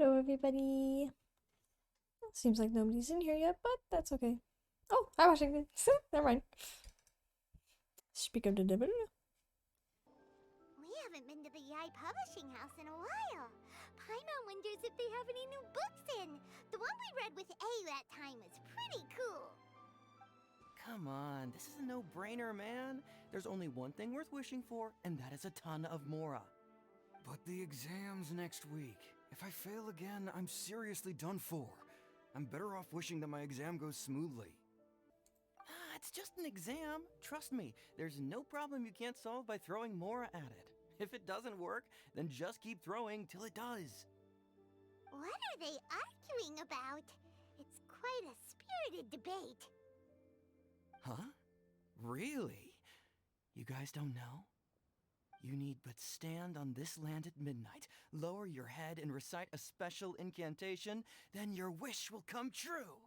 Hello, everybody. Seems like nobody's in here yet, but that's okay. Oh, hi, Washington. Never mind. Speak of the devil. We haven't been to the Yae Publishing House in a while. Paimon wonders if they have any new books in. The one we read with A that time is pretty cool. Come on, this is a no-brainer, man. There's only one thing worth wishing for, and that is a ton of Mora. But the exam's next week. If I fail again, I'm seriously done for. I'm better off wishing that my exam goes smoothly. It's just an exam. Trust me, there's no problem you can't solve by throwing Mora at it. If it doesn't work, then just keep throwing till it does. What are they arguing about? It's quite a spirited debate. Huh? Really? You guys don't know? You need but stand on this land at midnight, lower your head and recite a special incantation, then your wish will come true.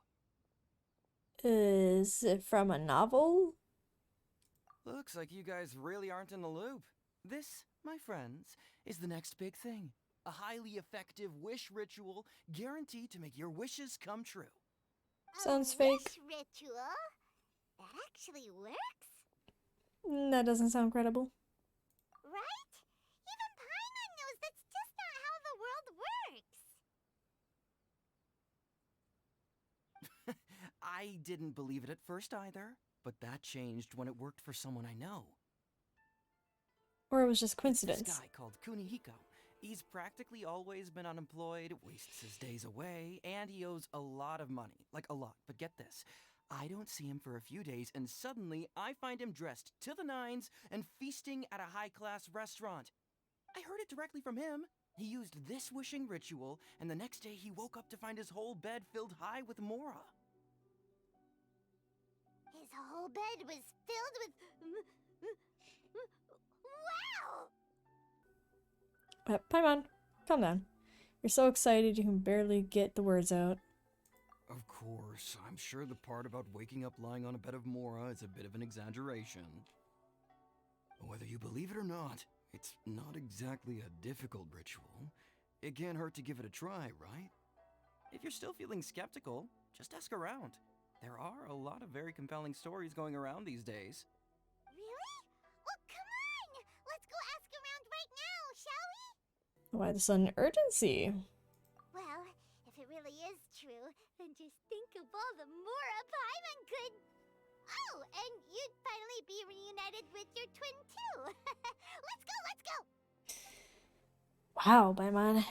Is it from a novel? Looks like you guys really aren't in the loop. This, my friends, is the next big thing. A highly effective wish ritual guaranteed to make your wishes come true. Sounds a fake. Wish ritual? That actually works? That doesn't sound credible. Right? Even Paimon knows that's just not how the world works. I didn't believe it at first either, but that changed when it worked for someone I know. Or it was just It's coincidence. this guy called Kunihiko. He's practically always been unemployed, wastes his days away, and he owes a lot of money. Like a lot, but get this. I don't see him for a few days, and suddenly I find him dressed to the nines and feasting at a high-class restaurant. I heard it directly from him. He used this wishing ritual, and the next day he woke up to find his whole bed filled high with Mora. His whole bed was filled with... Wow! Paimon, calm down. You're so excited you can barely get the words out. Of course, I'm sure the part about waking up lying on a bed of Mora is a bit of an exaggeration. Whether you believe it or not, it's not exactly a difficult ritual. It can't hurt to give it a try, right? If you're still feeling skeptical, just ask around. There are a lot of very compelling stories going around these days. Really? Well, come on! Let's go ask around right now, shall we? Why the sudden urgency? Well, if it really is true, then just think of all the Mora Paimon could... Oh, and you'd finally be reunited with your twin too. Let's go, let's go! Wow, Paimon.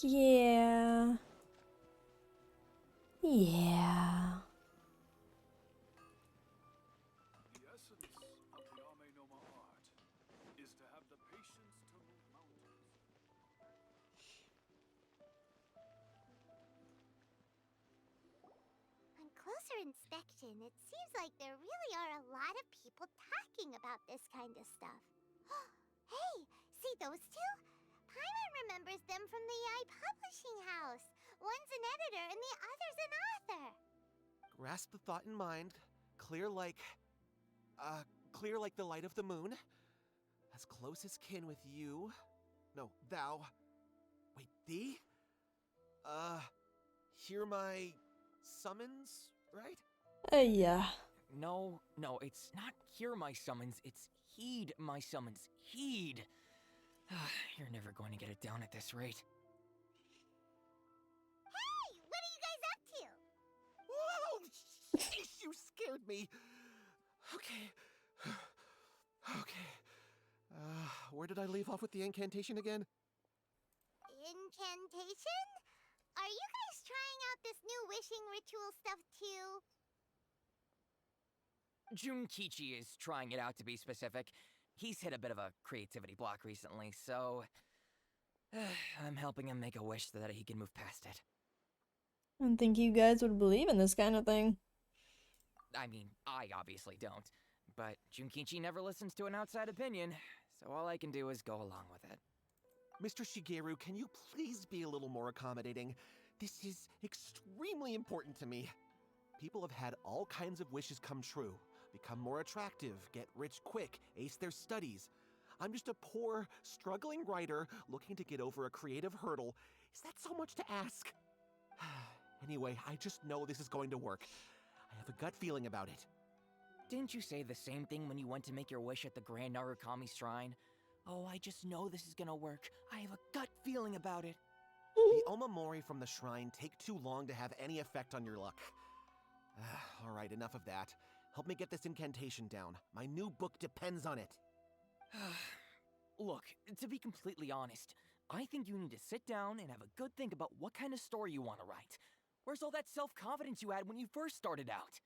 Yeah. Yeah. The essence of the Ame no Ma art is to have the patience to move mountains. On closer inspection, it seems like there really are a lot of people talking about this kind of stuff. Hey, see those two? Paimon remembers them from the Yae Publishing House. One's an editor and the other's an author. Grasp the thought in mind. Clear like the light of the moon. As close as kin with you. No, thou. Wait, thee? Hear my summons, right? Yeah. No, it's not hear my summons, it's heed my summons. Heed! You're never going to get it down at this rate. Hey, what are you guys up to? Whoa! Sheesh, you scared me. Okay. Okay. Where did I leave off with the incantation again? Incantation? Are you guys trying out this new wishing ritual stuff too? Junkichi is trying it out, to be specific. He's hit a bit of a creativity block recently, so... I'm helping him make a wish so that he can move past it. I didn't think you guys would believe in this kind of thing. I mean, I obviously don't. But Junkichi never listens to an outside opinion, so all I can do is go along with it. Mr. Shigeru, can you please be a little more accommodating? This is extremely important to me. People have had all kinds of wishes come true. become more attractive, get rich quick, ace their studies. I'm just a poor, struggling writer looking to get over a creative hurdle. Is that so much to ask? Anyway, I just know this is going to work. I have a gut feeling about it. Didn't you say the same thing when you went to make your wish at the Grand Narukami Shrine? Oh, I just know this is gonna work. I have a gut feeling about it. The omamori from the shrine take too long to have any effect on your luck. All right, enough of that. Help me get this incantation down. My new book depends on it. Look, to be completely honest, I think you need to sit down and have a good think about what kind of story you want to write. Where's all that self-confidence you had when you first started out?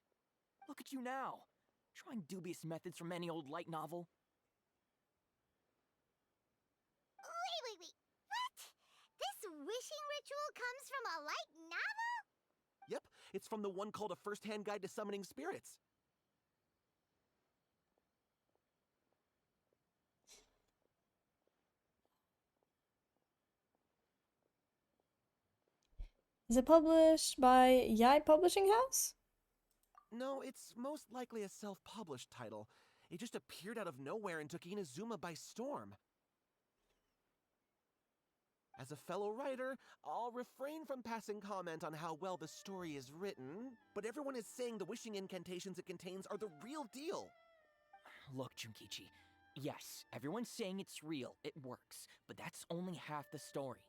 Look at you now, trying dubious methods from any old light novel. Wait. What? This wishing ritual comes from a light novel? Yep, it's from the one called A First-Hand Guide to Summoning Spirits. Is it published by Yae Publishing House? No, it's most likely a self-published title. It just appeared out of nowhere and took Inazuma by storm. As a fellow writer, I'll refrain from passing comment on how well the story is written, but everyone is saying the wishing incantations it contains are the real deal. Look, Junkichi, yes, everyone's saying it's real, it works, but that's only half the story.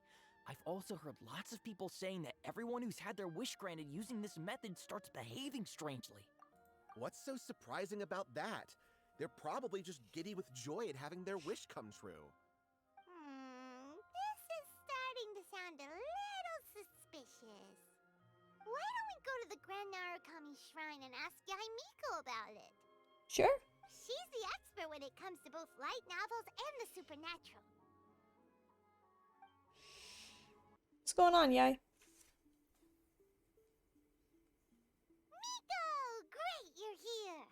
I've also heard lots of people saying that everyone who's had their wish granted using this method starts behaving strangely. What's so surprising about that? They're probably just giddy with joy at having their wish come true. This is starting to sound a little suspicious. Why don't we go to the Grand Narukami Shrine and ask Yae Miko about it? Sure. She's the expert when it comes to both light novels and the supernatural. What's going on, Yae? Miko! Great, you're here!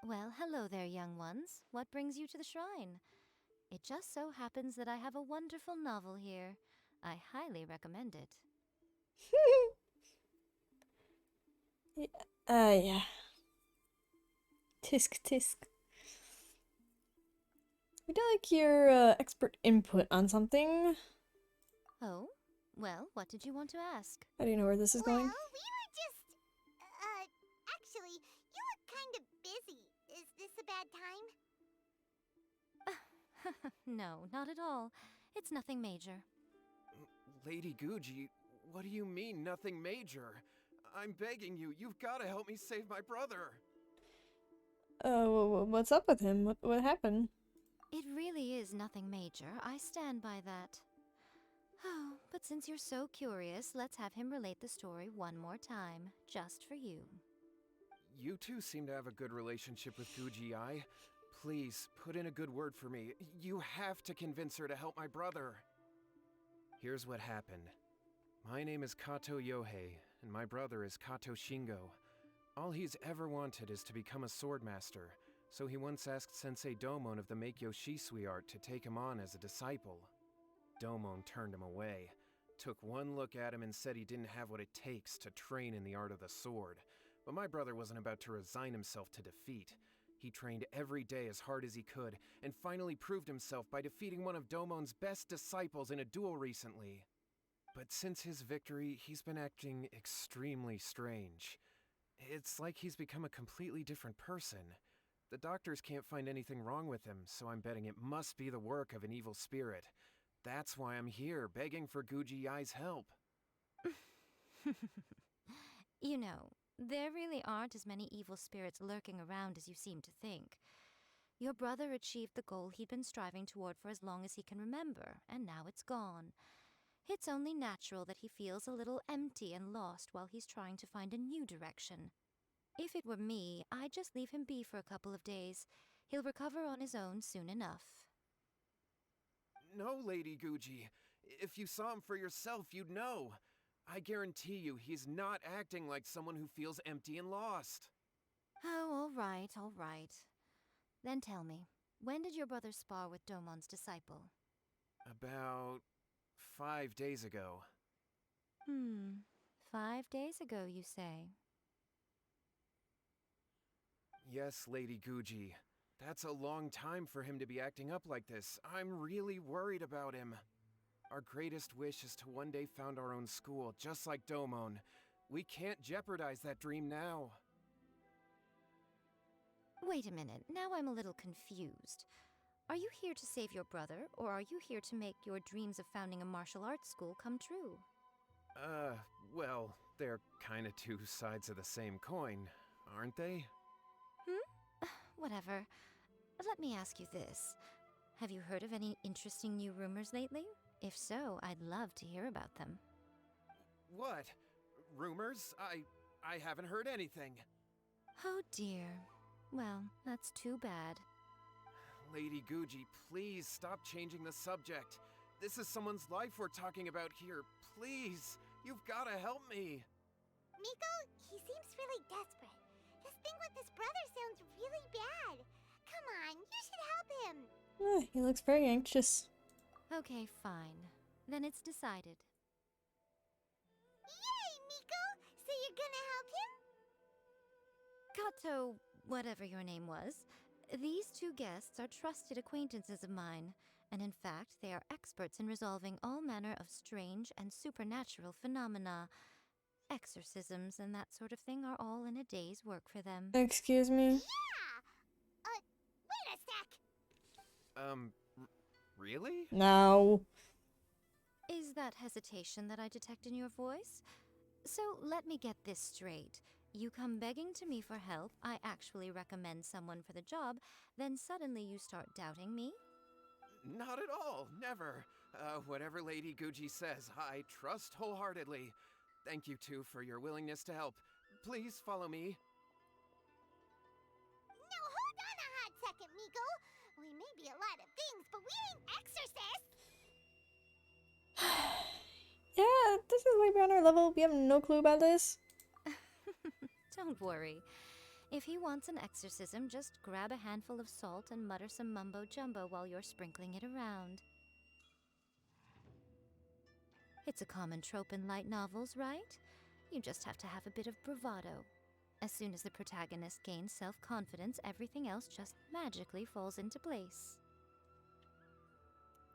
Well, hello there, young ones. What brings you to the shrine? It just so happens that I have a wonderful novel here. I highly recommend it. Yeah. Tisk. We'd like your expert input on something. Oh? Well, what did you want to ask? I don't know where this is going. Well, we were just... actually, you look kind of busy. Is this a bad time? No, not at all. It's nothing major. Lady Guji, what do you mean, nothing major? I'm begging you, you've got to help me save my brother. What's up with him? What happened? It really is nothing major. I stand by that. Oh, but since you're so curious, let's have him relate the story one more time, just for you. You two seem to have a good relationship with Guji-ai. Please, put in a good word for me. You have to convince her to help my brother. Here's what happened. My name is Kato Yohei, and my brother is Kato Shingo. All he's ever wanted is to become a swordmaster, so he once asked Sensei Domon of the Meikyo Shisui art to take him on as a disciple. Domon turned him away, took one look at him and said he didn't have what it takes to train in the art of the sword. But my brother wasn't about to resign himself to defeat. He trained every day as hard as he could, and finally proved himself by defeating one of Domon's best disciples in a duel recently. But since his victory, he's been acting extremely strange. It's like he's become a completely different person. The doctors can't find anything wrong with him, so I'm betting it must be the work of an evil spirit. That's why I'm here, begging for Guji-ai's help. You know, there really aren't as many evil spirits lurking around as you seem to think. Your brother achieved the goal he'd been striving toward for as long as he can remember, and now it's gone. It's only natural that he feels a little empty and lost while he's trying to find a new direction. If it were me, I'd just leave him be for a couple of days. He'll recover on his own soon enough. No, Lady Guji. If you saw him for yourself, you'd know. I guarantee you he's not acting like someone who feels empty and lost. Oh, all right. Then tell me, when did your brother spar with Domon's disciple? About 5 days ago. 5 days ago, you say? Yes, Lady Guji. That's a long time for him to be acting up like this. I'm really worried about him. Our greatest wish is to one day found our own school, just like Domon. We can't jeopardize that dream now. Wait a minute, now I'm a little confused. Are you here to save your brother, or are you here to make your dreams of founding a martial arts school come true? Well, they're kinda two sides of the same coin, aren't they? Whatever. Let me ask you this. Have you heard of any interesting new rumors lately? If so, I'd love to hear about them. What? Rumors? I haven't heard anything. Oh dear. Well, that's too bad. Lady Guji, please stop changing the subject. This is someone's life we're talking about here. Please, you've gotta help me. Miko, he seems really desperate. This thing with his brother sounds really bad. Come on, you should help him. He looks very anxious. Okay, fine. Then it's decided. Yay, Miko! So you're gonna help him? Kato, whatever your name was, these two guests are trusted acquaintances of mine, and in fact, they are experts in resolving all manner of strange and supernatural phenomena. Exorcisms and that sort of thing are all in a day's work for them. Excuse me? Yeah! Wait a sec! Really? No. Is that hesitation that I detect in your voice? So let me get this straight. You come begging to me for help, I actually recommend someone for the job, then suddenly you start doubting me? Not at all, never. Whatever Lady Guji says, I trust wholeheartedly. Thank you two for your willingness to help. Please follow me. No, hold on a hot second, Miko. We may be a lot of things, but we ain't exorcists. Yeah, this is way beyond our level. We have no clue about this. Don't worry. If he wants an exorcism, just grab a handful of salt and mutter some mumbo-jumbo while you're sprinkling it around. It's a common trope in light novels, right? You just have to have a bit of bravado. As soon as the protagonist gains self-confidence, everything else just magically falls into place.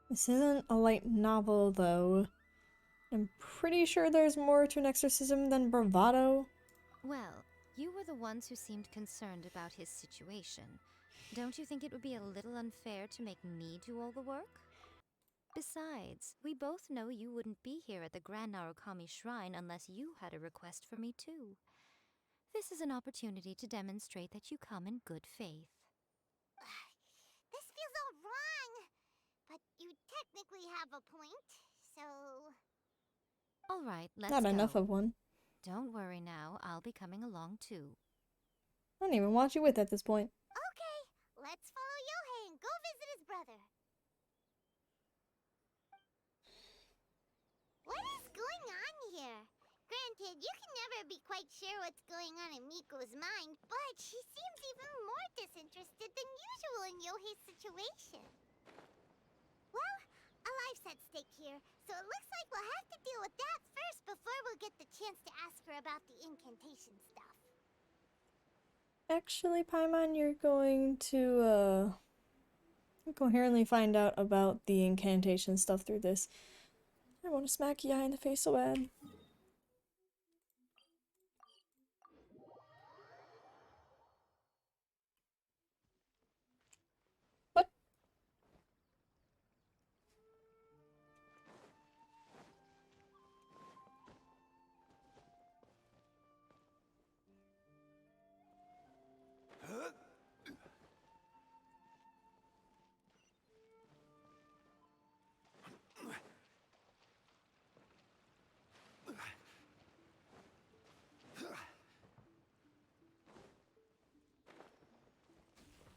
This isn't a light novel, though. I'm pretty sure there's more to an exorcism than bravado. Well, you were the ones who seemed concerned about his situation. Don't you think it would be a little unfair to make me do all the work? Besides, we both know you wouldn't be here at the Grand Narukami Shrine unless you had a request for me too. This is an opportunity to demonstrate that you come in good faith. This feels all wrong. But you technically have a point, so... All right, let's Not go. enough of one. Don't worry now, I'll be coming along too. I don't even want you with at this point. Okay, let's follow Yohei and go visit his brother. What is going on here? Granted, you can never be quite sure what's going on in Miko's mind, but she seems even more disinterested than usual in Yohei's situation. Well, a life's at stake here, so it looks like we'll have to deal with that first before we'll get the chance to ask her about the incantation stuff. Actually, Paimon, you're going to, coherently find out about the incantation stuff through this. I want to smack Yae in the face so bad. What?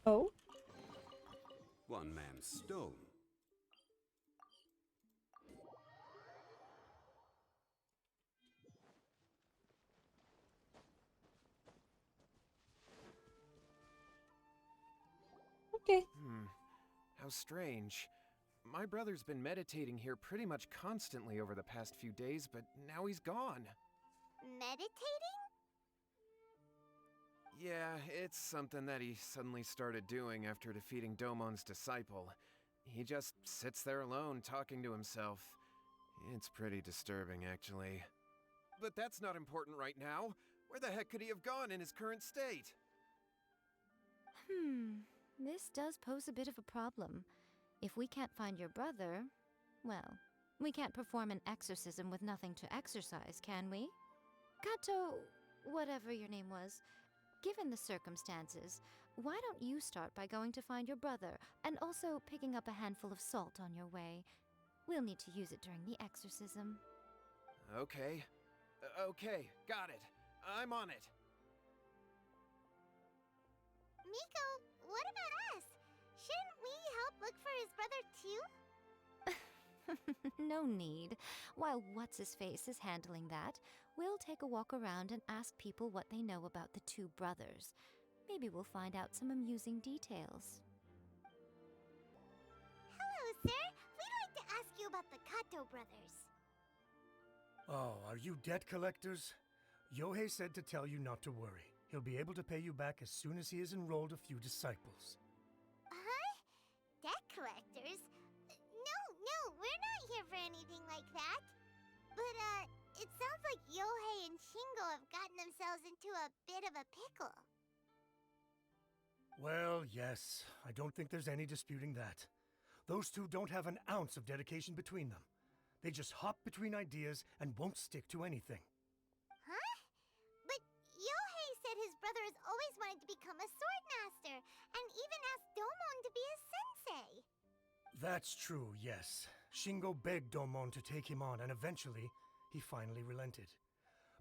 Oh? One man's stone. Okay. How strange. My brother's been meditating here pretty much constantly over the past few days, but now he's gone. meditating? Yeah, it's something that he suddenly started doing after defeating Domon's disciple. He just sits there alone, talking to himself. It's pretty disturbing, actually. But that's not important right now. Where the heck could he have gone in his current state? This does pose a bit of a problem. If we can't find your brother, well, we can't perform an exorcism with nothing to exorcise, can we? Kato, whatever your name was, given the circumstances, why don't you start by going to find your brother and also picking up a handful of salt on your way? We'll need to use it during the exorcism. Okay. Okay, got it. I'm on it. Miko, what about us? Shouldn't we help look for his brother too? No need. While What's-His-Face is handling that, we'll take a walk around and ask people what they know about the two brothers. Maybe we'll find out some amusing details. Hello, sir. We'd like to ask you about the Kato brothers. Oh, are you debt collectors? Yohei said to tell you not to worry. He'll be able to pay you back as soon as he has enrolled a few disciples. Huh? Debt collectors? No, we're not here for anything like that. But, it sounds like Yohei and Shingo have gotten themselves into a bit of a pickle. Well, yes. I don't think there's any disputing that. Those two don't have an ounce of dedication between them. They just hop between ideas and won't stick to anything. Huh? But Yohei said his brother has always wanted to become a sword master, and even asked Domon to be his sensei. That's true, yes. Shingo begged Domon to take him on, and eventually, he finally relented.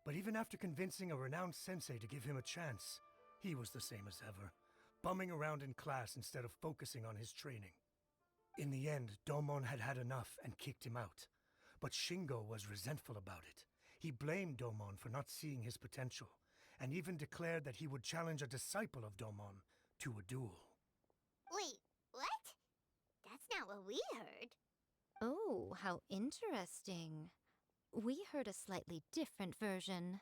But even after convincing a renowned sensei to give him a chance, he was the same as ever, bumming around in class instead of focusing on his training. In the end, Domon had had enough and kicked him out. But Shingo was resentful about it. He blamed Domon for not seeing his potential, and even declared that he would challenge a disciple of Domon to a duel. Wait, what? That's not what we heard. Oh, how interesting. We heard a slightly different version.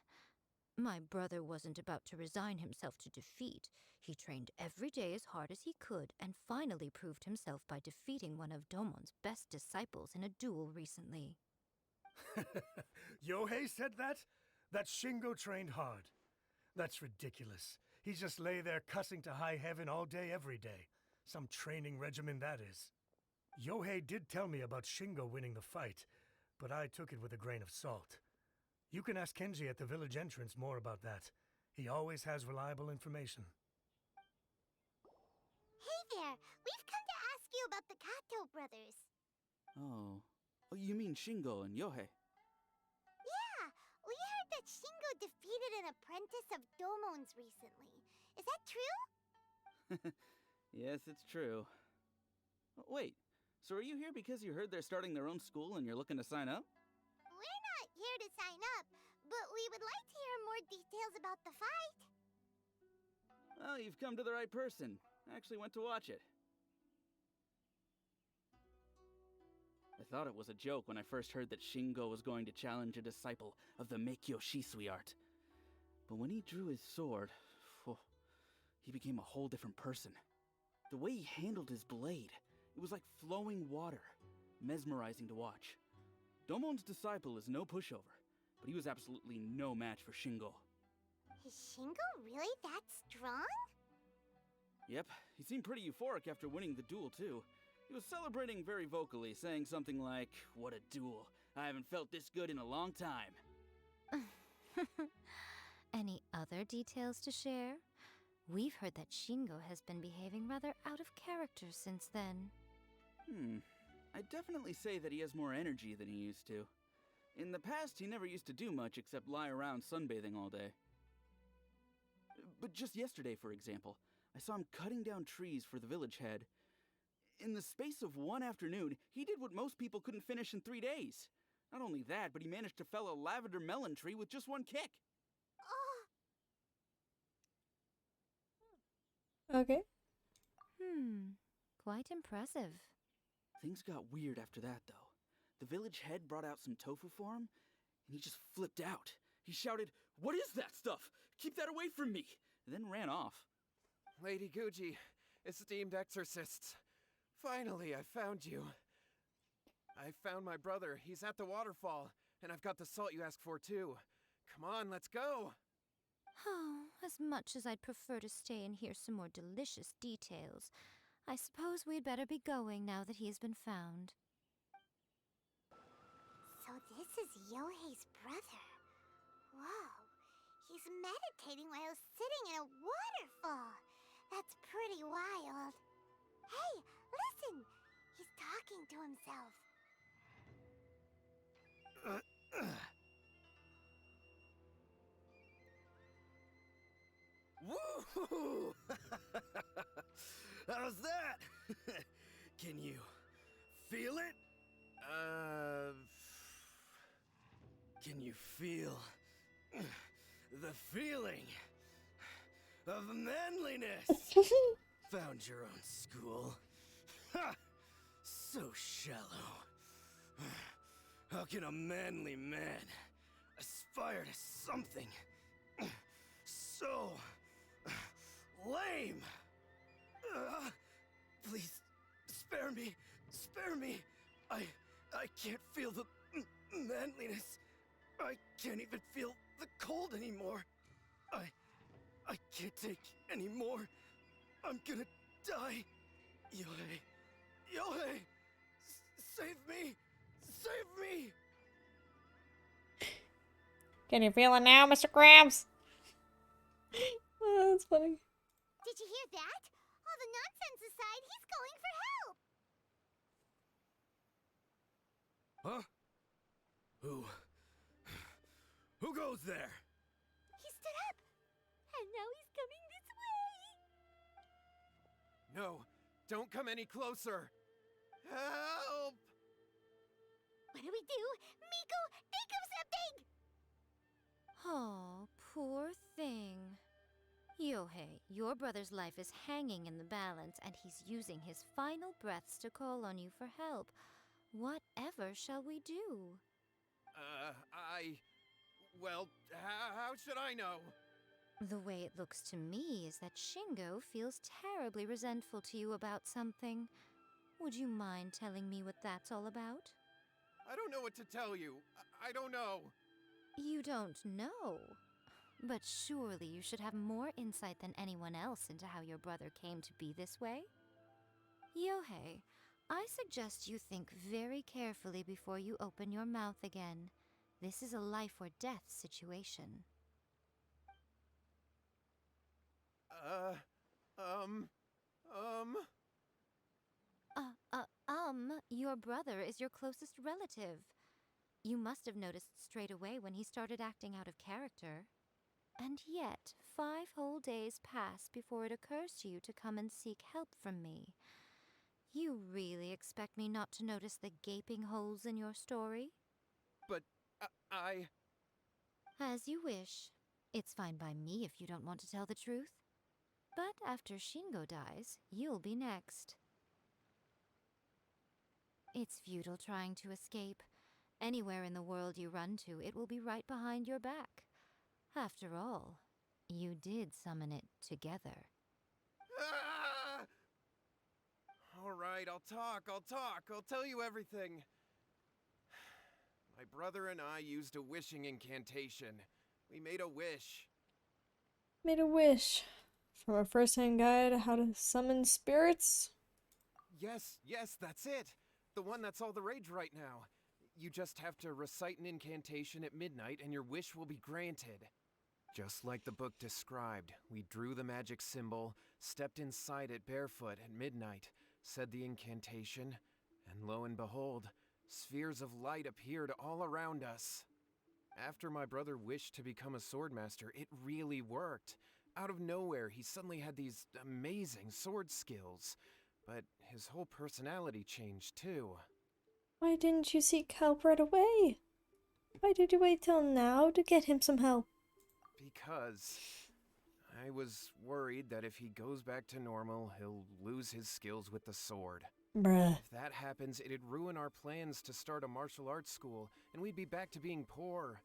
My brother wasn't about to resign himself to defeat. He trained every day as hard as he could and finally proved himself by defeating one of Domon's best disciples in a duel recently. Yohei said that? That Shingo trained hard. That's ridiculous. He just lay there cussing to high heaven all day every day. Some training regimen that is. Yohei did tell me about Shingo winning the fight, but I took it with a grain of salt. You can ask Kenji at the village entrance more about that. He always has reliable information. Hey there, we've come to ask you about the Kato brothers. Oh. Oh, you mean Shingo and Yohei? Yeah, we heard that Shingo defeated an apprentice of Domon's recently. Is that true? Yes, it's true. Wait, so are you here because you heard they're starting their own school and you're looking to sign up? We're not here to sign up, but we would like to hear more details about the fight. Well, you've come to the right person. I actually went to watch it. I thought it was a joke when I first heard that Shingo was going to challenge a disciple of the Meikyo Shisui art. But when he drew his sword, he became a whole different person. The way he handled his blade, it was like flowing water, mesmerizing to watch. Domon's disciple is no pushover, but he was absolutely no match for Shingo. Is Shingo really that strong? Yep, he seemed pretty euphoric after winning the duel too. He was celebrating very vocally, saying something like, "What a duel. I haven't felt this good in a long time." Any other details to share? We've heard that Shingo has been behaving rather out of character since then. I'd definitely say that he has more energy than he used to. In the past, he never used to do much except lie around sunbathing all day. But just yesterday, for example, I saw him cutting down trees for the village head. In the space of one afternoon, he did what most people couldn't finish in 3 days. Not only that, but he managed to fell a lavender melon tree with just one kick. Okay. Quite impressive. Things got weird after that, though. The village head brought out some tofu for him, and he just flipped out. He shouted, "What is that stuff? Keep that away from me!" and then ran off. Lady Guji, esteemed exorcists. Finally, I found you. I found my brother. He's at the waterfall. And I've got the salt you asked for, too. Come on, let's go! Oh, as much as I'd prefer to stay and hear some more delicious details, I suppose we'd better be going now that he has been found. So this is Yohei's brother. Whoa. He's meditating while sitting in a waterfall. That's pretty wild. Hey, listen! He's talking to himself. Woo! How's that? Can you feel it? Can you feel the feeling of manliness? Found your own school. Ha! So shallow. How can a manly man aspire to something so lame? Please, spare me. Spare me. I can't feel the manliness. I can't even feel the cold anymore. I can't take any more. I'm gonna die. Yohei. Yohei! Save me! Save me! Can you feel it now, Mr. Krabs? Oh, that's funny. Did you hear that? All the nonsense aside, he's going for help! Huh? Who goes there? He stood up! And now he's coming this way! No, don't come any closer! Help! What do we do? Miko, think of something! Oh, poor thing. Yohei, your brother's life is hanging in the balance, and he's using his final breaths to call on you for help. Whatever shall we do? Well, how should I know? The way it looks to me is that Shingo feels terribly resentful to you about something. Would you mind telling me what that's all about? I don't know what to tell you. I don't know. You don't know? But surely you should have more insight than anyone else into how your brother came to be this way? Yohei, I suggest you think very carefully before you open your mouth again. This is a life or death situation. Your brother is your closest relative. You must have noticed straight away when he started acting out of character. And yet, 5 whole days pass before it occurs to you to come and seek help from me. You really expect me not to notice the gaping holes in your story? But, As you wish. It's fine by me if you don't want to tell the truth. But after Shingo dies, you'll be next. It's futile trying to escape. Anywhere in the world you run to, it will be right behind your back. After all, you did summon it together. All right, I'll talk. I'll tell you everything. My brother and I used a wishing incantation. We made a wish. Made a wish. From a first-hand guide how to summon spirits? Yes, that's it. The one that's all the rage right now. You just have to recite an incantation at midnight and your wish will be granted. Just like the book described, we drew the magic symbol, stepped inside it barefoot at midnight, said the incantation, and lo and behold, spheres of light appeared all around us. After my brother wished to become a swordmaster, it really worked. Out of nowhere, he suddenly had these amazing sword skills, but his whole personality changed too. Why didn't you seek help right away? Why did you wait till now to get him some help? Because I was worried that if he goes back to normal, he'll lose his skills with the sword. Bruh. If that happens, it'd ruin our plans to start a martial arts school, and we'd be back to being poor.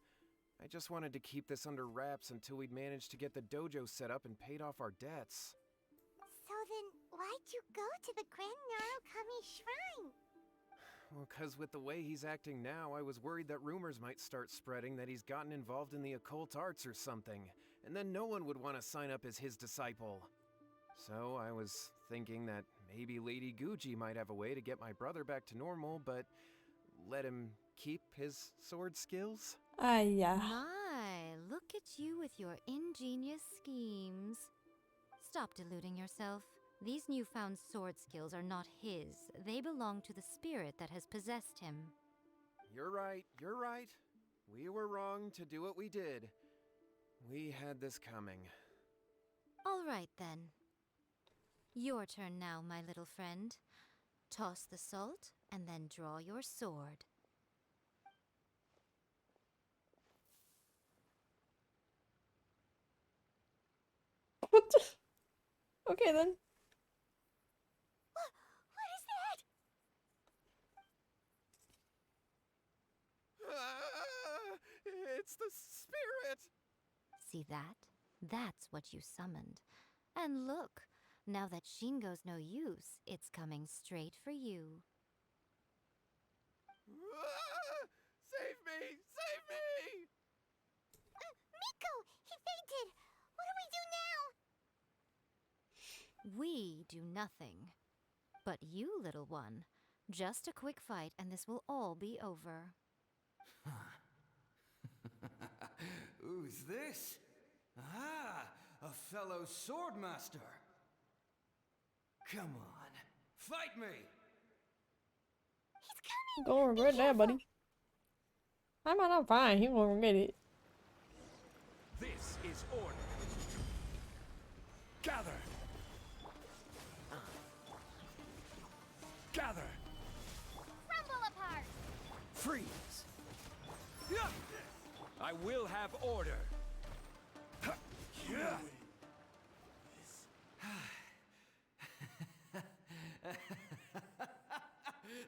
I just wanted to keep this under wraps until we'd managed to get the dojo set up and paid off our debts. So then, why'd you go to the Grand Narukami Shrine? Well, 'cause with the way he's acting now, I was worried that rumors might start spreading that he's gotten involved in the occult arts or something, and then no one would want to sign up as his disciple. So I was thinking that maybe Lady Guji might have a way to get my brother back to normal, but let him keep his sword skills? Yeah. My, look at you with your ingenious schemes. Stop deluding yourself. These newfound sword skills are not his. They belong to the spirit that has possessed him. You're right, you're right. We were wrong to do what we did. We had this coming. All right, then. Your turn now, my little friend. Toss the salt, and then draw your sword. What the? Okay then. What is that? It's the spirit! See that? That's what you summoned. And look, now that Shingo's no use, it's coming straight for you. Save me! Save me! Miko! He fainted! What do we do now? We do nothing. But you, little one, just a quick fight and this will all be over. Who's this? Ah, a fellow swordmaster. Come on, fight me! He's coming! You gonna regret that, buddy. I'm fine. He won't regret it. This is order. Gather. Gather. Crumble apart! Freeze! Yeah! I will have order. Yeah.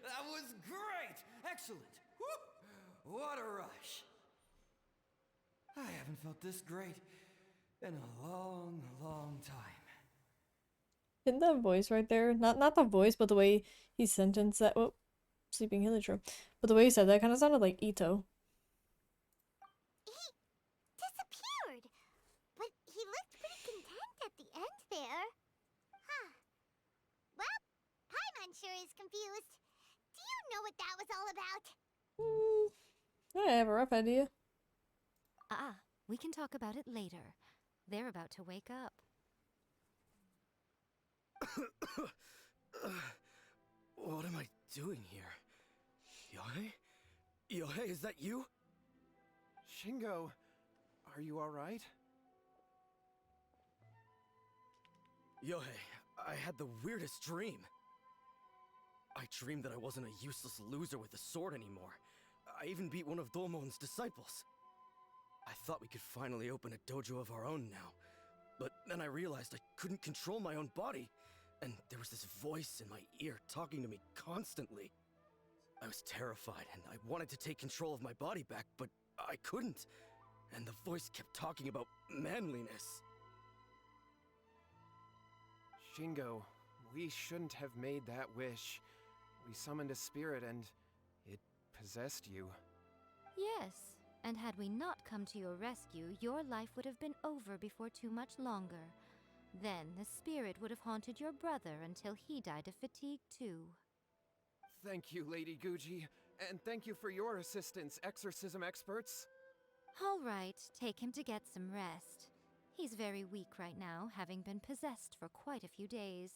That was great! Excellent! Woo! What a rush! I haven't felt this great in a long, long time. Didn't that voice right there? Not the voice, but the way he sentenced that. Well, sleeping Hilichurl. But the way he said that kind of sounded like Ito. He disappeared! But he looked pretty content at the end there. Huh. Well, Paimon sure is confused. Do you know what that was all about? I have a rough idea. We can talk about it later. They're about to wake up. What am I doing here? Yae? Yae, is that you? Shingo, are you alright? Yae, I had the weirdest dream. I dreamed that I wasn't a useless loser with a sword anymore. I even beat one of Domon's disciples. I thought we could finally open a dojo of our own now. But then I realized I couldn't control my own body. And there was this voice in my ear talking to me constantly. I was terrified and I wanted to take control of my body back, but I couldn't. And the voice kept talking about manliness. Shingo, we shouldn't have made that wish. We summoned a spirit and it possessed you. Yes, and had we not come to your rescue, your life would have been over before too much longer. Then the spirit would have haunted your brother until he died of fatigue too. Thank you, Lady Guji, and thank you for your assistance, exorcism experts. All right, take him to get some rest. He's very weak right now, having been possessed for quite a few days.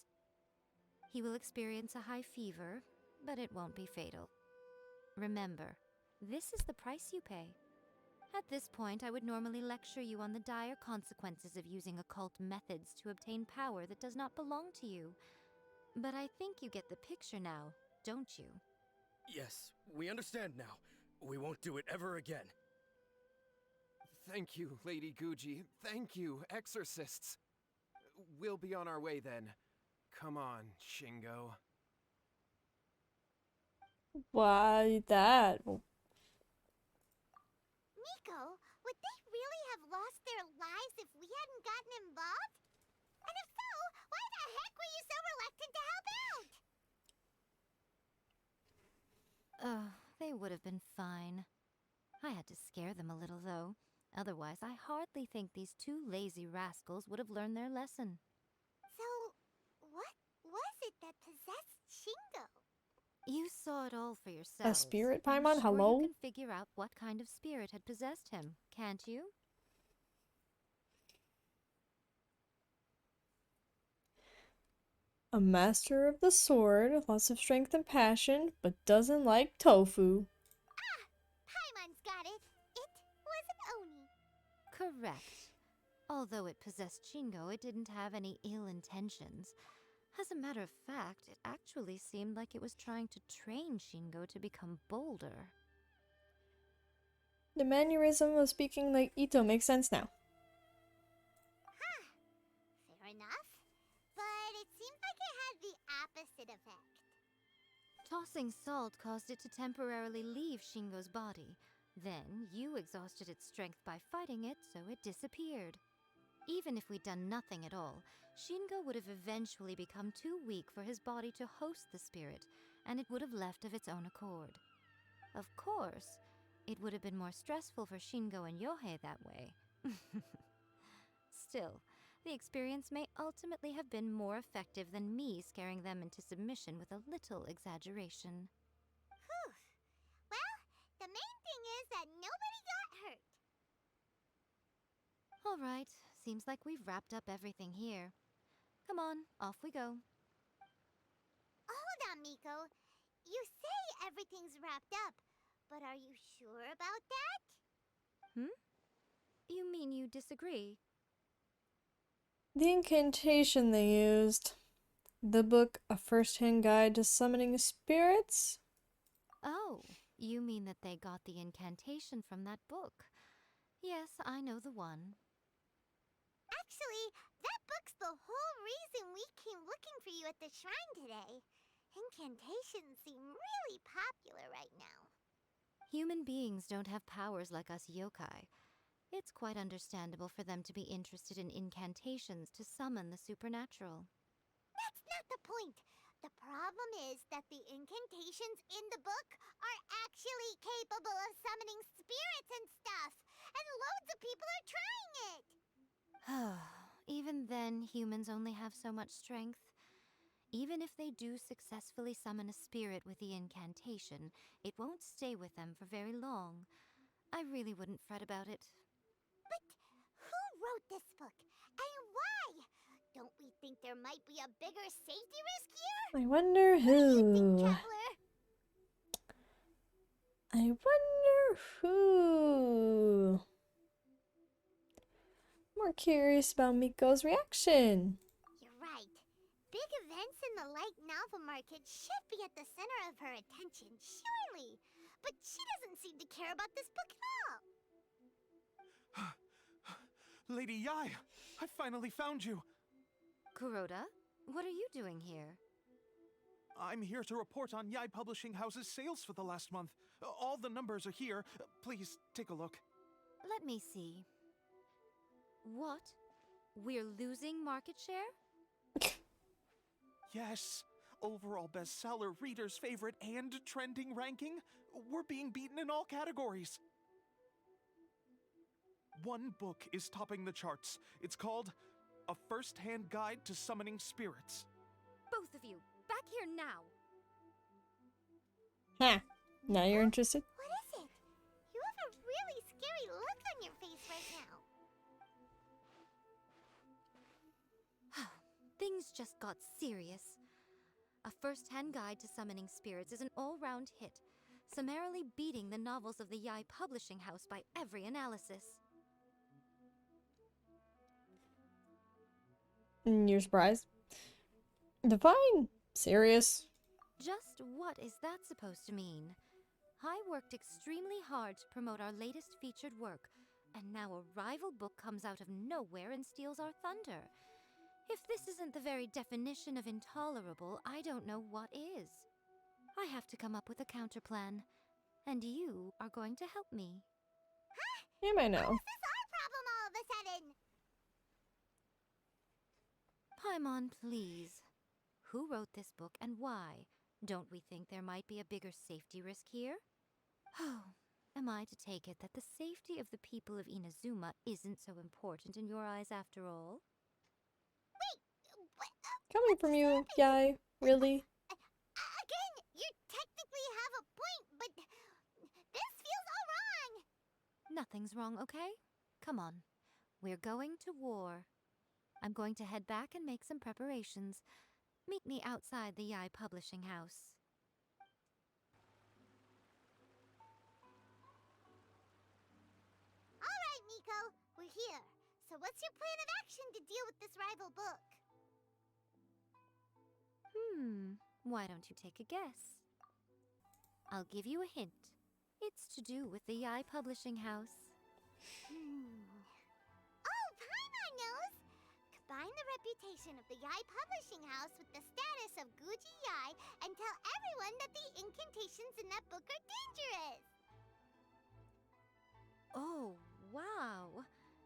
He will experience a high fever, but it won't be fatal. Remember, this is the price you pay. At this point, I would normally lecture you on the dire consequences of using occult methods to obtain power that does not belong to you. But I think you get the picture now, don't you? Yes, we understand now. We won't do it ever again. Thank you, Lady Guji. Thank you, exorcists. We'll be on our way then. Come on, Shingo. Why that? Miko, lost their lives if we hadn't gotten involved? And if so, why the heck were you so reluctant to help out? They would have been fine. I had to scare them a little, though. Otherwise, I hardly think these two lazy rascals would have learned their lesson. So, what was it that possessed Shingo? You saw it all for yourselves. A spirit, I'm Paimon? sure Hello? you can figure out what kind of spirit had possessed him, can't you? A master of the sword, lots of strength and passion, but doesn't like tofu. Ah! Paimon's got it. It was an Oni. Correct. Although it possessed Shingo, it didn't have any ill intentions. As a matter of fact, it actually seemed like it was trying to train Shingo to become bolder. The mannerism of speaking like Ito makes sense now. Huh. Fair enough. But it seemed like it had the opposite effect. Tossing salt caused it to temporarily leave Shingo's body. Then, you exhausted its strength by fighting it, so it disappeared. Even if we'd done nothing at all, Shingo would have eventually become too weak for his body to host the spirit, and it would have left of its own accord. Of course, it would have been more stressful for Shingo and Yohei that way. Still, the experience may ultimately have been more effective than me scaring them into submission with a little exaggeration. Whew. Well, the main thing is that nobody got hurt. All right, seems like we've wrapped up everything here. Come on, off we go. Hold on, Miko. You say everything's wrapped up, but are you sure about that? You mean you disagree? The incantation they used. The book, A First-Hand Guide to Summoning Spirits? Oh, you mean that they got the incantation from that book. Yes, I know the one. Actually, that book's the whole reason we came looking for you at the shrine today. Incantations seem really popular right now. Human beings don't have powers like us yokai. It's quite understandable for them to be interested in incantations to summon the supernatural. That's not the point. The problem is that the incantations in the book are actually capable of summoning spirits and stuff, and loads of people are trying it. Even then, humans only have so much strength. Even if they do successfully summon a spirit with the incantation, it won't stay with them for very long. I really wouldn't fret about it. But who wrote this book, and why? Don't we think there might be a bigger safety risk here? I wonder who. What do you think, Traveler? I wonder who. More curious about Miko's reaction. You're right. Big events in the light novel market should be at the center of her attention, surely. But she doesn't seem to care about this book at all. Lady Yae, I finally found you. Kuroda, what are you doing here? I'm here to report on Yae Publishing House's sales for the last month. All the numbers are here. Please take a look. Let me see. What? We're losing market share? Yes. Overall bestseller, reader's favorite, and trending ranking. We're being beaten in all categories. One book is topping the charts. It's called A First-Hand Guide to Summoning Spirits. Both of you, back here now! Huh. Now you're interested? What is it? You have a really scary look on your face right now. Things just got serious. A First-Hand Guide to Summoning Spirits is an all-round hit, summarily beating the novels of the Yae Publishing House by every analysis. You're surprised? Define serious. Just what is that supposed to mean? I worked extremely hard to promote our latest featured work, and now a rival book comes out of nowhere and steals our thunder. If this isn't the very definition of intolerable, I don't know what is. I have to come up with a counterplan, and you are going to help me. You might know. This is our problem all of Paimon, please. Who wrote this book and why? Don't we think there might be a bigger safety risk here? Oh, am I to take it that the safety of the people of Inazuma isn't so important in your eyes after all? What? Coming from you, Yae, really? Again, you technically have a point, but this feels all wrong. Nothing's wrong, okay? Come on. We're going to war. I'm going to head back and make some preparations. Meet me outside the Yae publishing house. All right, Miko, we're here. So what's your plan of action to deal with this rival book? Why don't you take a guess? I'll give you a hint. It's to do with the Yae publishing house. Oh, Paimon knows! Combine the reputation of the Yae publishing house with the status of Guji Yae and tell everyone that the incantations in that book are dangerous! Oh, wow.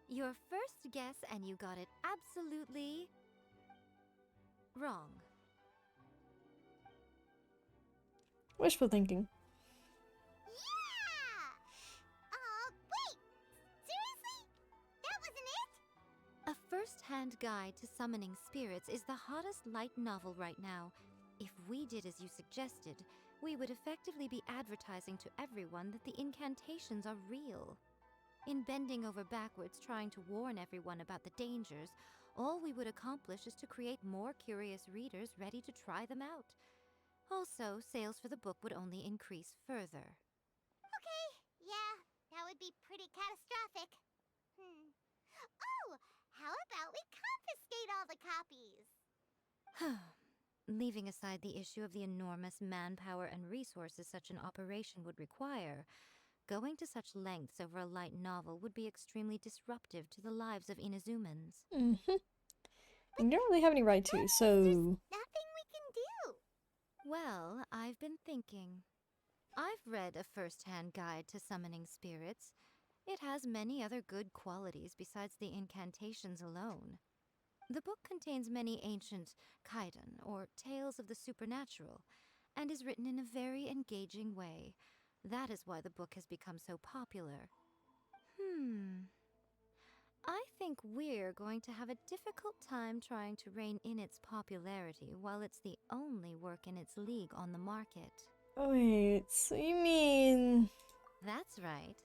Your first guess and you got it absolutely wrong. Wishful thinking. Yeah! Wait! Seriously? That wasn't it? A first-hand guide to summoning spirits is the hottest light novel right now. If we did as you suggested, we would effectively be advertising to everyone that the incantations are real. In bending over backwards trying to warn everyone about the dangers, all we would accomplish is to create more curious readers ready to try them out. Also, sales for the book would only increase further. Okay, yeah, that would be pretty catastrophic. Oh, how about we confiscate all the copies? Leaving aside the issue of the enormous manpower and resources such an operation would require, going to such lengths over a light novel would be extremely disruptive to the lives of Inazumans. You don't really have any right to, so... Nothing we can do. Well, I've been thinking. I've read a first-hand guide to summoning spirits. It has many other good qualities besides the incantations alone. The book contains many ancient kaiden, or tales of the supernatural, and is written in a very engaging way. That is why the book has become so popular. I think we're going to have a difficult time trying to rein in its popularity while it's the only work in its league on the market. Wait, so you mean... That's right.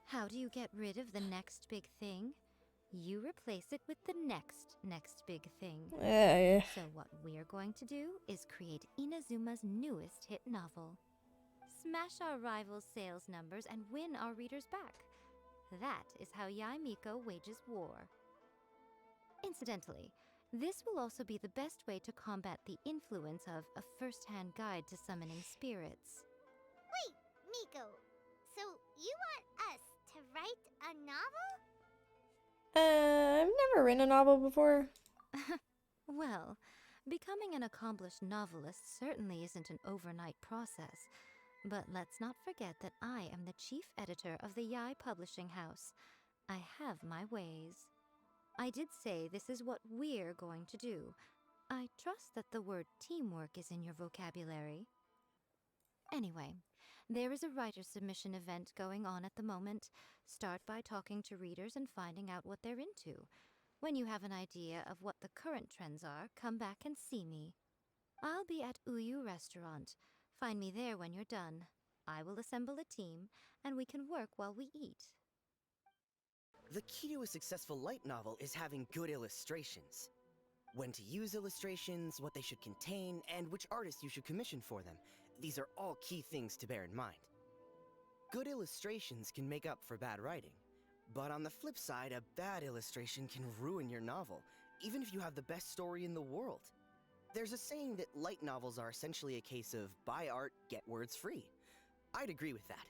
How do you get rid of the next big thing? You replace it with the next big thing. So what we're going to do is create Inazuma's newest hit novel. Smash our rivals' sales numbers and win our readers back. That is how Yae Miko wages war. Incidentally, this will also be the best way to combat the influence of a first-hand guide to summoning spirits. Wait, Miko, so you want us to write a novel? I've never written a novel before. Well, becoming an accomplished novelist certainly isn't an overnight process. But let's not forget that I am the chief editor of the Yae publishing house. I have my ways. I did say this is what we're going to do. I trust that the word teamwork is in your vocabulary. Anyway, there is a writer submission event going on at the moment. Start by talking to readers and finding out what they're into. When you have an idea of what the current trends are, come back and see me. I'll be at Uyu Restaurant. Find me there when you're done. I will assemble a team, and we can work while we eat. The key to a successful light novel is having good illustrations. When to use illustrations, what they should contain, and which artists you should commission for them. These are all key things to bear in mind. Good illustrations can make up for bad writing. But on the flip side, a bad illustration can ruin your novel, even if you have the best story in the world. There's a saying that light novels are essentially a case of buy art, get words free. I'd agree with that.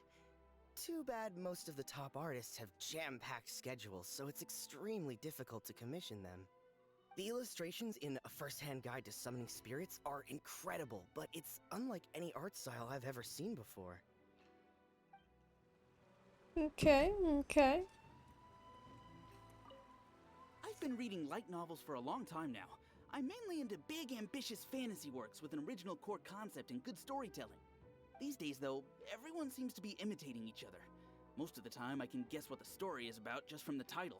Too bad most of the top artists have jam-packed schedules, so it's extremely difficult to commission them. The illustrations in A First-Hand Guide to Summoning Spirits are incredible, but it's unlike any art style I've ever seen before. Okay. I've been reading light novels for a long time now. I'm mainly into big, ambitious fantasy works with an original core concept and good storytelling. These days, though, everyone seems to be imitating each other. Most of the time, I can guess what the story is about just from the title.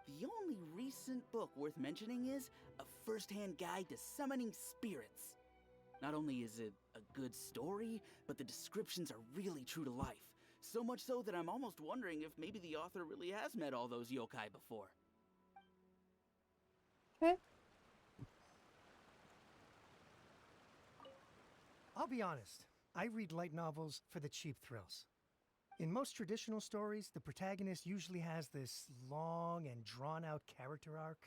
The only recent book worth mentioning is A First-Hand Guide to Summoning Spirits. Not only is it a good story, but the descriptions are really true to life. So much so that I'm almost wondering if maybe the author really has met all those yokai before. Okay. I'll be honest, I read light novels for the cheap thrills. In most traditional stories, the protagonist usually has this long and drawn-out character arc,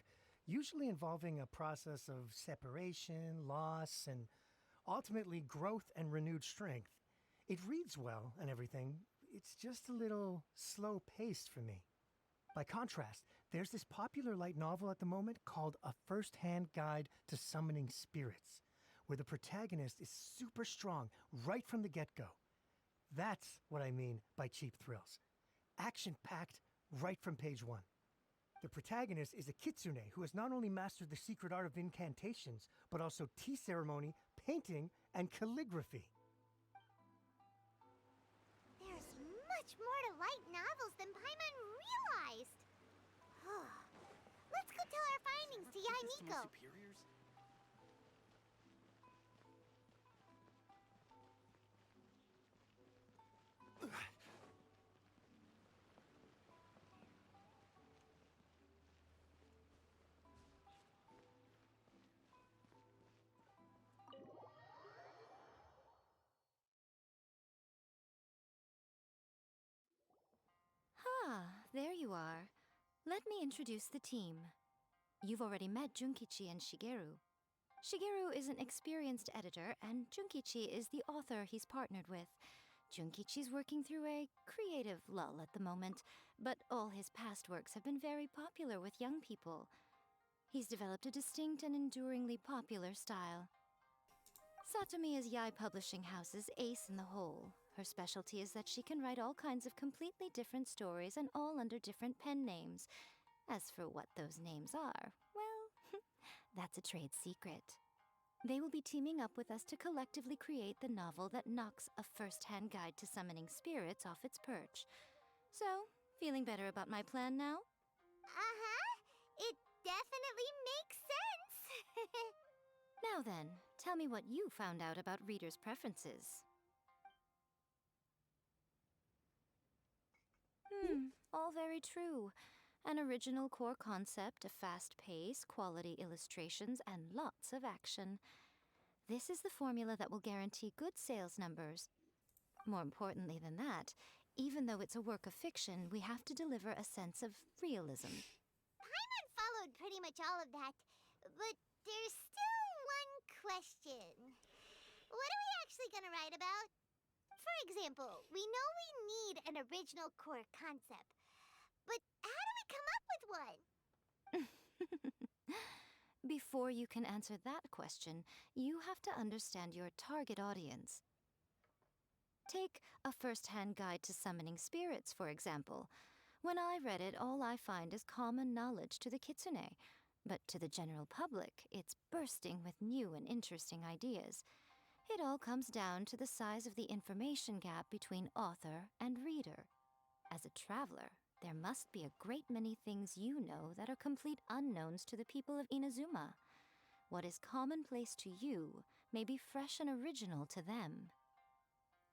usually involving a process of separation, loss, and ultimately growth and renewed strength. It reads well and everything, it's just a little slow-paced for me. By contrast, there's this popular light novel at the moment called A First-Hand Guide to Summoning Spirits, where the protagonist is super strong right from the get-go. That's what I mean by cheap thrills. Action-packed right from page 1. The protagonist is a kitsune who has not only mastered the secret art of incantations, but also tea ceremony, painting, and calligraphy. There's much more to light novels than Paimon realized. Let's go tell our findings to Yae Miko. Superiors? Ah, there you are. Let me introduce the team. You've already met Junkichi and Shigeru. Shigeru is an experienced editor, and Junkichi is the author he's partnered with. Junkichi's working through a creative lull at the moment, but all his past works have been very popular with young people. He's developed a distinct and enduringly popular style. Satomi is Yae Publishing House's ace in the hole. Her specialty is that she can write all kinds of completely different stories and all under different pen names. As for what those names are, well, that's a trade secret. They will be teaming up with us to collectively create the novel that knocks A First-Hand Guide to Summoning Spirits off its perch. So, feeling better about my plan now? It definitely makes sense. Now then, tell me what you found out about readers' preferences. All very true. An original core concept, a fast pace, quality illustrations, and lots of action. This is the formula that will guarantee good sales numbers. More importantly than that, even though it's a work of fiction, we have to deliver a sense of realism. Paimon followed pretty much all of that, but there's still one question. What are we actually gonna write about? For example, we know we need an original core concept, but how do we come up with one? Before you can answer that question, you have to understand your target audience. Take A First-Hand Guide to Summoning Spirits, for example. When I read it, all I find is common knowledge to the kitsune, but to the general public, it's bursting with new and interesting ideas. It all comes down to the size of the information gap between author and reader. As a traveler, there must be a great many things you know that are complete unknowns to the people of Inazuma. What is commonplace to you may be fresh and original to them.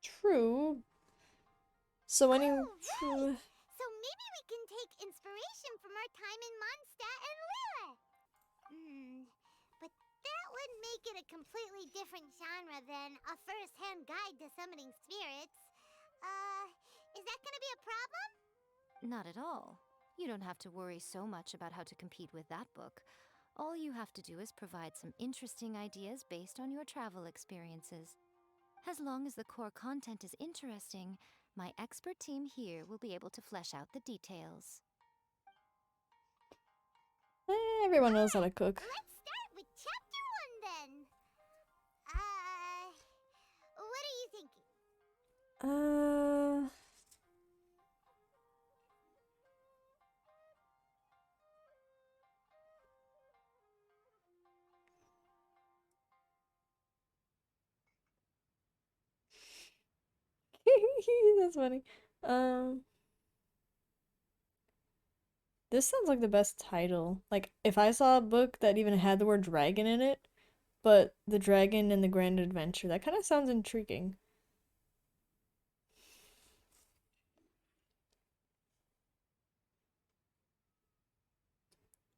True. So when you... Right. So maybe we can take inspiration from our time in Mondstadt and Lille. But that would make it a completely different genre than A First-Hand Guide to Summoning Spirits. Is that gonna be a problem? Not at all. You don't have to worry so much about how to compete with that book. All you have to do is provide some interesting ideas based on your travel experiences. As long as the core content is interesting, my expert team here will be able to flesh out the details. Everyone knows how to cook. Let's start with chapter 1 then. What are you thinking? That's funny. This sounds like the best title. Like, if I saw a book that even had the word dragon in it, but the dragon and the grand adventure, that kind of sounds intriguing.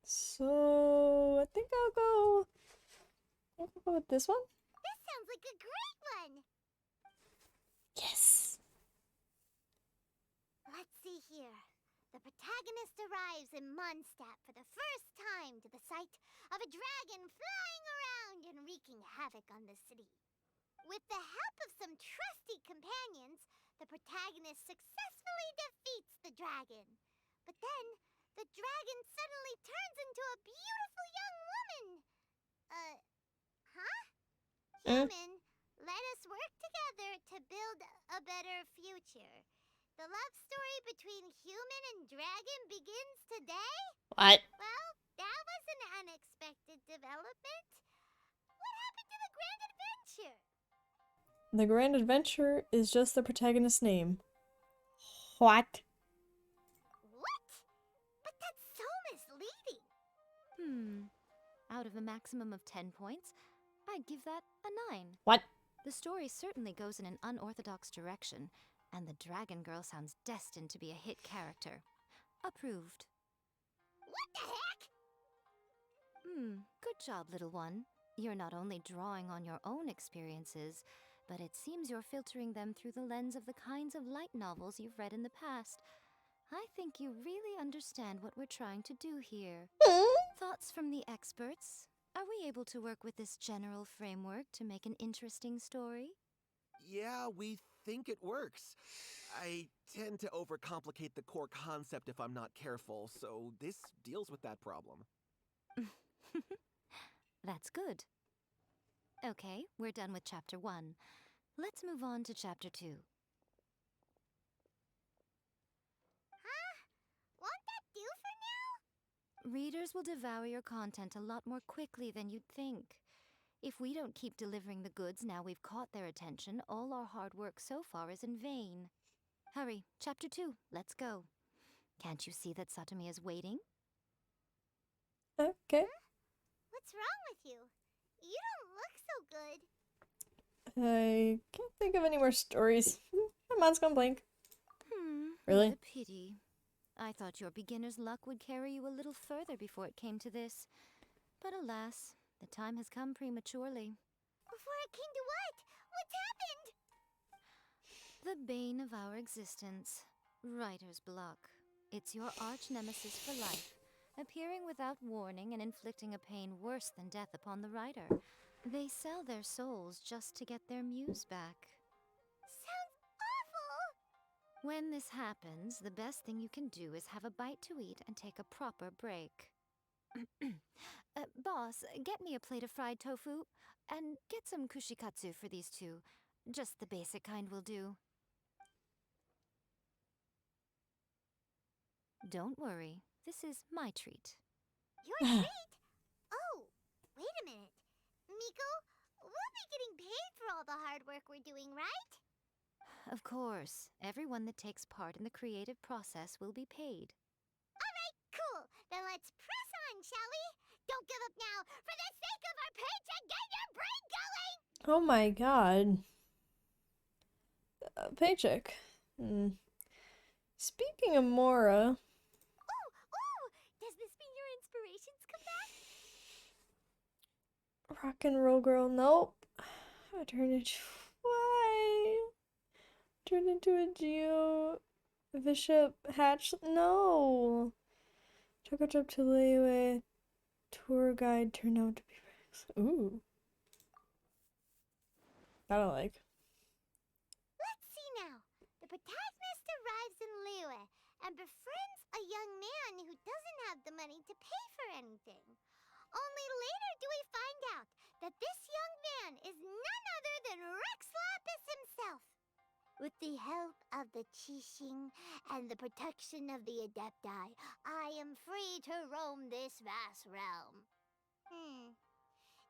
So, I think I'll go with this one. This sounds like a great one. Yes. Let's see here. The protagonist arrives in Mondstadt for the first time to the sight of a dragon flying around and wreaking havoc on the city. With the help of some trusty companions, the protagonist successfully defeats the dragon. But then, the dragon suddenly turns into a beautiful young woman. Huh? Human, let us work together to build a better future. The love story between human and dragon begins today? What? Well, that was an unexpected development. What happened to the grand adventure? The grand adventure is just the protagonist's name. What? What? But that's so misleading. Out of a maximum of 10 points, I'd give that a 9. What? The story certainly goes in an unorthodox direction, and the Dragon Girl sounds destined to be a hit character. Approved. What the heck? Good job, little one. You're not only drawing on your own experiences, but it seems you're filtering them through the lens of the kinds of light novels you've read in the past. I think you really understand what we're trying to do here. Thoughts from the experts? Are we able to work with this general framework to make an interesting story? Yeah, we think it works. I tend to overcomplicate the core concept if I'm not careful, so this deals with that problem. That's good. Okay, we're done with Chapter 1. Let's move on to Chapter 2. Huh? Won't that do for now? Readers will devour your content a lot more quickly than you'd think. If we don't keep delivering the goods now we've caught their attention, all our hard work so far is in vain. Hurry, Chapter 2, let's go. Can't you see that Satomi is waiting? Okay. What's wrong with you? You don't look so good. I can't think of any more stories. My mind's gone blank. Really? What a pity. I thought your beginner's luck would carry you a little further before it came to this. But alas, the time has come prematurely. Before it came to what? What's happened? The bane of our existence. Writer's block. It's your arch nemesis for life, appearing without warning and inflicting a pain worse than death upon the writer. They sell their souls just to get their muse back. Sounds awful! When this happens, the best thing you can do is have a bite to eat and take a proper break. Boss, get me a plate of fried tofu, and get some kushikatsu for these two. Just the basic kind will do. Don't worry, this is my treat. Your treat? Oh, wait a minute. Miko, we'll be getting paid for all the hard work we're doing, right? Of course, everyone that takes part in the creative process will be paid. Alright, cool. Then let's press on, shall we? Don't give up now, for the sake of our paycheck, get your brain going! Oh my god. Paycheck. Speaking of Mora. Ooh, does this mean your inspirations come back? Rock and roll girl. Nope. I turned into. Why? Turned into a Geo. Bishop Hatch. No. Took a trip to Liyue. Tour guide turned out to be Rex. Ooh. That I like. Let's see now. The protagonist arrives in Liyue and befriends a young man who doesn't have the money to pay for anything. Only later do we find out that this young man is none other than Rex Lapis himself. With the help of the Qixing and the protection of the Adepti, I am free to roam this vast realm.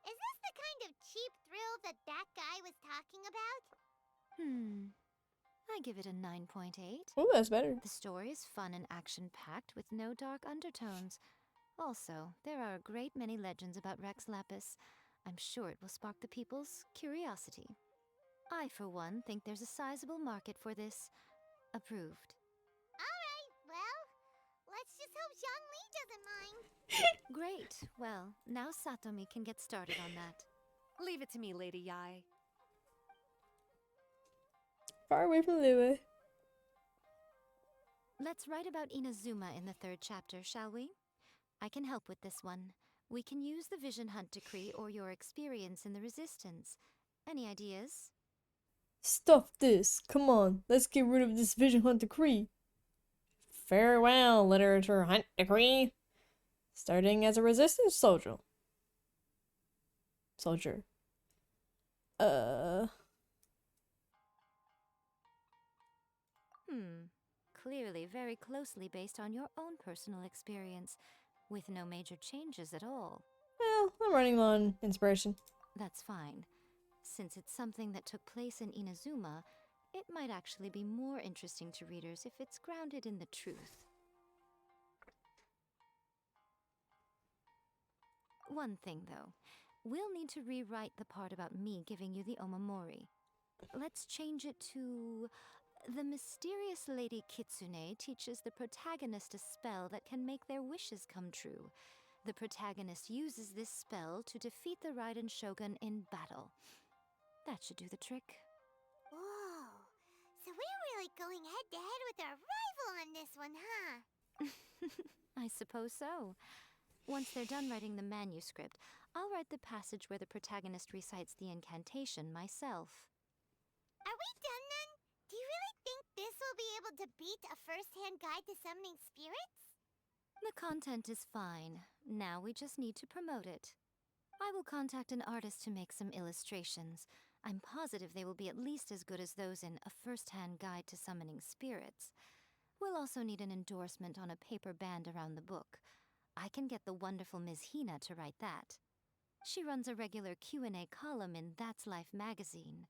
Is this the kind of cheap thrill that guy was talking about? I give it a 9.8. Oh, that's better. The story is fun and action-packed with no dark undertones. Also, there are a great many legends about Rex Lapis. I'm sure it will spark the people's curiosity. I, for one, think there's a sizable market for this. Approved. Alright, well, let's just hope Zhongli doesn't mind. Great. Well, now Satomi can get started on that. Leave it to me, Lady Yae. Far away from Lua. Let's write about Inazuma in the 3rd chapter, shall we? I can help with this one. We can use the Vision Hunt decree or your experience in the Resistance. Any ideas? Stuff this. Come on, let's get rid of this Vision Hunt decree. Farewell, Literature Hunt decree. Starting as a resistance soldier. Clearly very closely based on your own personal experience, with no major changes at all. Well, I'm running low on inspiration. That's fine. Since it's something that took place in Inazuma, it might actually be more interesting to readers if it's grounded in the truth. One thing, though. We'll need to rewrite the part about me giving you the Omamori. Let's change it to... The mysterious Lady Kitsune teaches the protagonist a spell that can make their wishes come true. The protagonist uses this spell to defeat the Raiden Shogun in battle. That should do the trick. Whoa, so we're really going head-to-head with our rival on this one, huh? I suppose so. Once they're done writing the manuscript, I'll write the passage where the protagonist recites the incantation myself. Are we done then? Do you really think this will be able to beat a first-hand guide to summoning spirits? The content is fine. Now we just need to promote it. I will contact an artist to make some illustrations. I'm positive they will be at least as good as those in A First-Hand Guide to Summoning Spirits. We'll also need an endorsement on a paper band around the book. I can get the wonderful Ms. Hina to write that. She runs a regular Q&A column in That's Life magazine.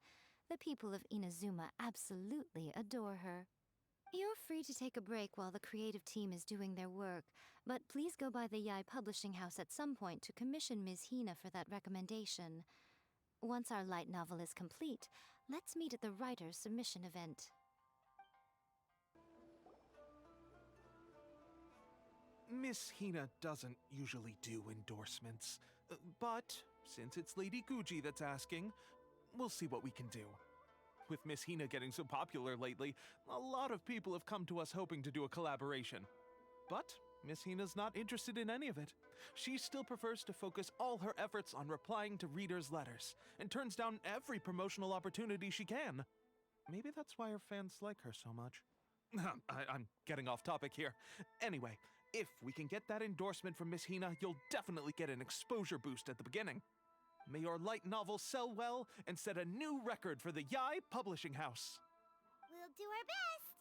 The people of Inazuma absolutely adore her. You're free to take a break while the creative team is doing their work, but please go by the Yae Publishing House at some point to commission Ms. Hina for that recommendation. Once our light novel is complete, let's meet at the writer's submission event. Miss Hina doesn't usually do endorsements, but since it's Lady Guji that's asking, we'll see what we can do. With Miss Hina getting so popular lately, a lot of people have come to us hoping to do a collaboration. But Miss Hina's not interested in any of it. She still prefers to focus all her efforts on replying to readers' letters, and turns down every promotional opportunity she can. Maybe that's why her fans like her so much. I'm getting off topic here. Anyway, if we can get that endorsement from Miss Hina, you'll definitely get an exposure boost at the beginning. May your light novel sell well and set a new record for the Yae Publishing House. We'll do our best.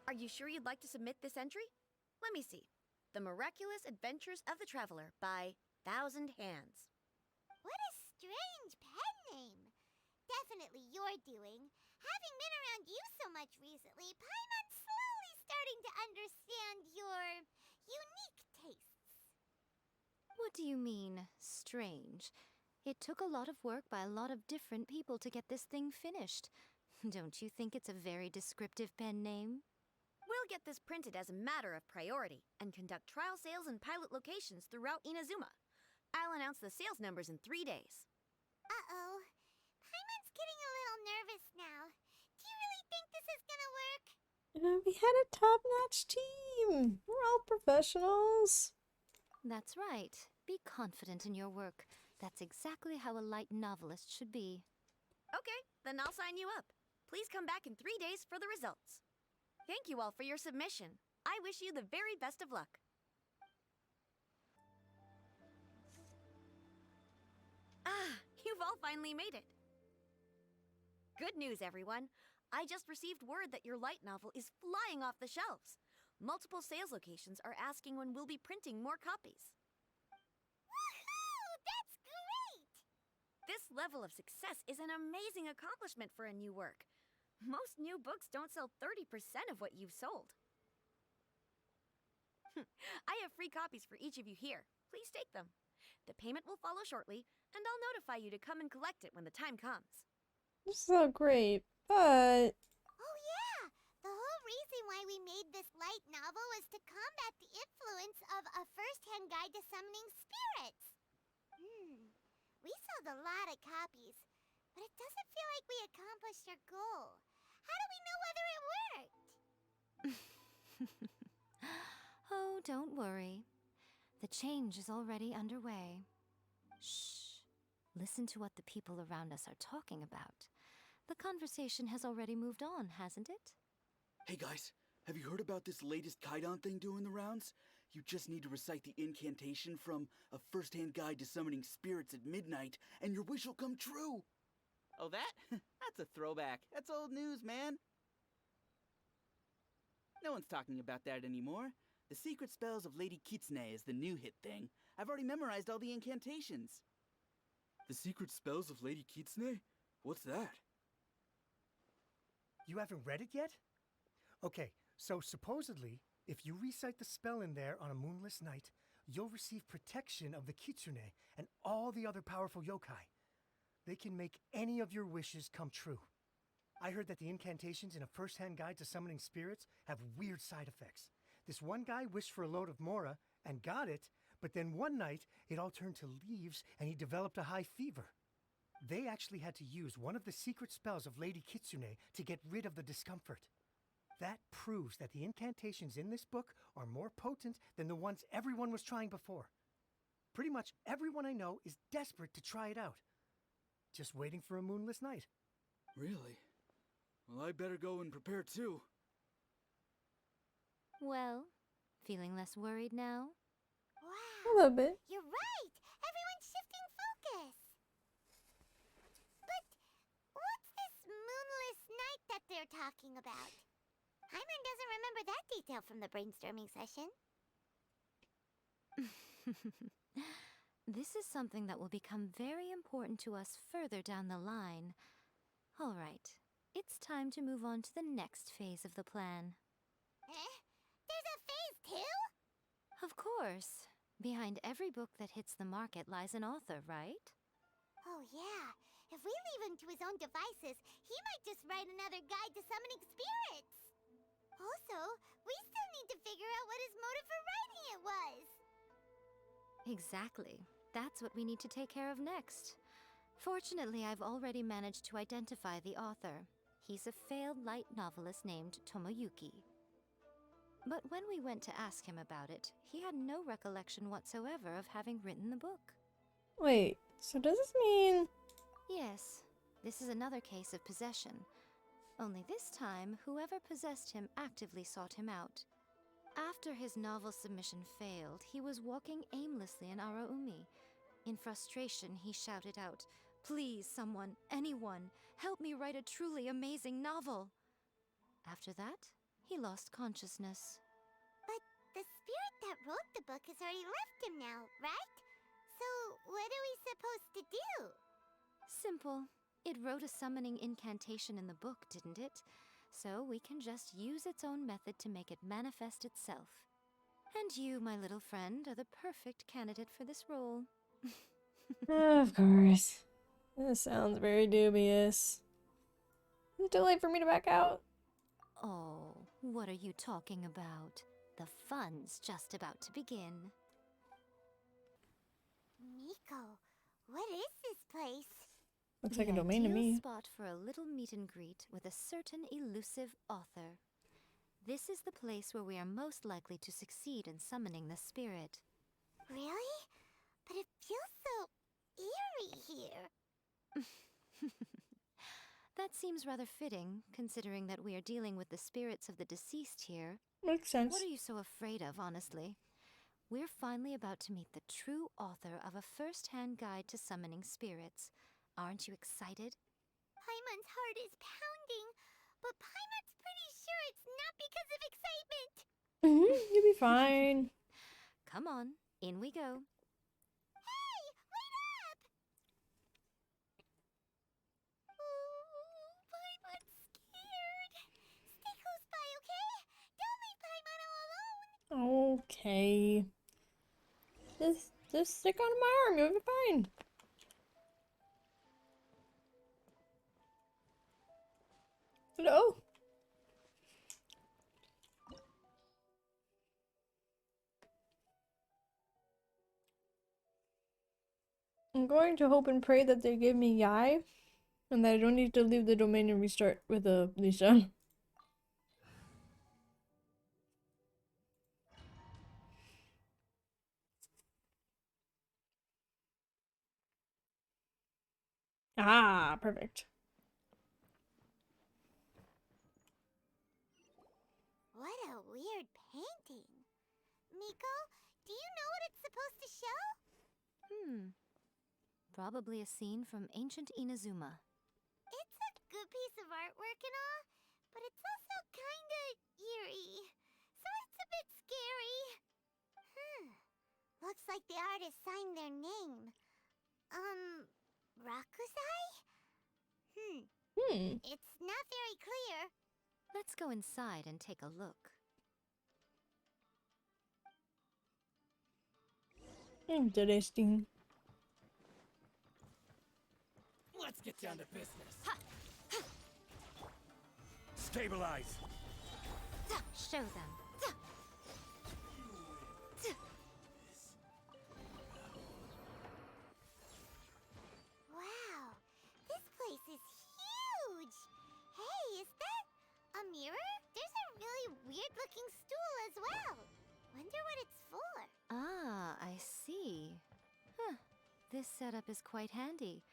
Are you sure you'd like to submit this entry? Let me see. The Miraculous Adventures of the Traveler by Thousand Hands. What a strange pen name. Definitely your doing. Having been around you so much recently, Paimon's slowly starting to understand your unique tastes. What do you mean, strange? It took a lot of work by a lot of different people to get this thing finished. Don't you think it's a very descriptive pen name? We'll get this printed as a matter of priority and conduct trial sales in pilot locations throughout Inazuma. I'll announce the sales numbers in 3 days. Uh-oh. Paimon's getting a little nervous now. Do you really think this is gonna work? We had a top-notch team. We're all professionals. That's right. Be confident in your work. That's exactly how a light novelist should be. Okay, then I'll sign you up. Please come back in 3 days for the results. Thank you all for your submission. I wish you the very best of luck. Ah, you've all finally made it. Good news, everyone. I just received word that your light novel is flying off the shelves. Multiple sales locations are asking when we'll be printing more copies. Woohoo! That's great! This level of success is an amazing accomplishment for a new work. Most new books don't sell 30% of what you've sold. I have free copies for each of you here. Please take them. The payment will follow shortly, and I'll notify you to come and collect it when the time comes. This is so great, but Oh yeah! The whole reason why we made this light novel was to combat the influence of a first-hand guide to summoning spirits. We sold a lot of copies, but it doesn't feel like we accomplished our goal. How do we know whether it worked? Oh, don't worry. The change is already underway. Shh. Listen to what the people around us are talking about. The conversation has already moved on, hasn't it? Hey guys, have you heard about this latest Kaidan thing doing the rounds? You just need to recite the incantation from A First-Hand Guide to Summoning Spirits at midnight, and your wish will come true! Oh, that? That's a throwback. That's old news, man. No one's talking about that anymore. The secret spells of Lady Kitsune is the new hit thing. I've already memorized all the incantations. The secret spells of Lady Kitsune? What's that? You haven't read it yet? Okay, so supposedly, if you recite the spell in there on a moonless night, you'll receive protection of the Kitsune and all the other powerful yokai. They can make any of your wishes come true. I heard that the incantations in A First-Hand Guide to Summoning Spirits have weird side effects. This one guy wished for a load of mora and got it, but then one night it all turned to leaves and he developed a high fever. They actually had to use one of the secret spells of Lady Kitsune to get rid of the discomfort. That proves that the incantations in this book are more potent than the ones everyone was trying before. Pretty much everyone I know is desperate to try it out. Just waiting for a moonless night. Really? Well, I better go and prepare too. Well, feeling less worried now? Wow! a little bit. You're right! Everyone's shifting focus! But what's this moonless night that they're talking about? Hyman doesn't remember that detail from the brainstorming session. This is something that will become very important to us further down the line. All right, it's time to move on to the next phase of the plan. Eh? There's a phase 2? Of course. Behind every book that hits the market lies an author, right? Oh yeah, if we leave him to his own devices, he might just write another guide to summoning spirits. Also, we still need to figure out what his motive for writing it was. Exactly. That's what we need to take care of next. Fortunately, I've already managed to identify the author. He's a failed light novelist named Tomoyuki. But when we went to ask him about it, he had no recollection whatsoever of having written the book. Wait, so does this mean... Yes, this is another case of possession. Only this time, whoever possessed him actively sought him out. After his novel submission failed, he was walking aimlessly in Araumi. In frustration, he shouted out, "Please, someone, anyone, help me write a truly amazing novel!" After that, he lost consciousness. But the spirit that wrote the book has already left him now, right? So what are we supposed to do? Simple. It wrote a summoning incantation in the book, didn't it? So we can just use its own method to make it manifest itself. And you, my little friend, are the perfect candidate for this role. Of course. This sounds very dubious. Is it too late for me to back out? Oh, what are you talking about? The fun's just about to begin. Miko, what is this place? Looks like a domain to The ideal me. spot for a little meet and greet with a certain elusive author. This is the place where we are most likely to succeed in summoning the spirit. Really? But it feels so eerie here. That seems rather fitting, considering that we are dealing with the spirits of the deceased here. Makes sense. What are you so afraid of, honestly? We're finally about to meet the true author of A First-Hand Guide to Summoning Spirits. Aren't you excited? Paimon's heart is pounding, but Paimon's pretty sure it's not because of excitement. You'll be fine. Come on, in we go. Hey, wait up! Okay. Just stick on my arm, you'll be fine. Hello? I'm going to hope and pray that they give me Yae, and that I don't need to leave the domain and restart with Lisa. Ah, perfect. What a weird painting. Miko, do you know what it's supposed to show? Probably a scene from ancient Inazuma. It's a good piece of artwork and all, but it's also kinda eerie. So it's a bit scary. Looks like the artist signed their name. Rakusai? It's not very clear. Let's go inside and take a look. Interesting. Let's get down to business. Stabilize. Show them. Wow, this place is huge. Hey, is that a mirror? There's a really weird looking stool as well. Wonder what it's for. Ah, I see. This setup is quite handy.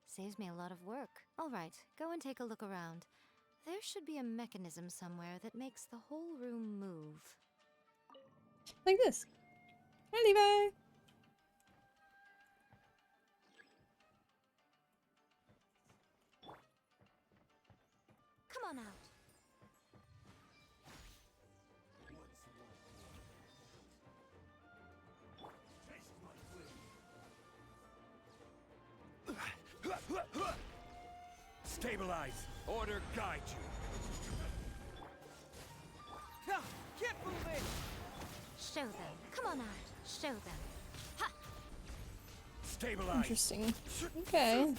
Saves me a lot of work. All right, go and take a look around. There should be a mechanism somewhere that makes the whole room move. Like this. Hi, Levi. Come on out. Stabilize. Order guide you. Get moving! Show them. Come on out. Show them. Stabilize. Interesting. Okay.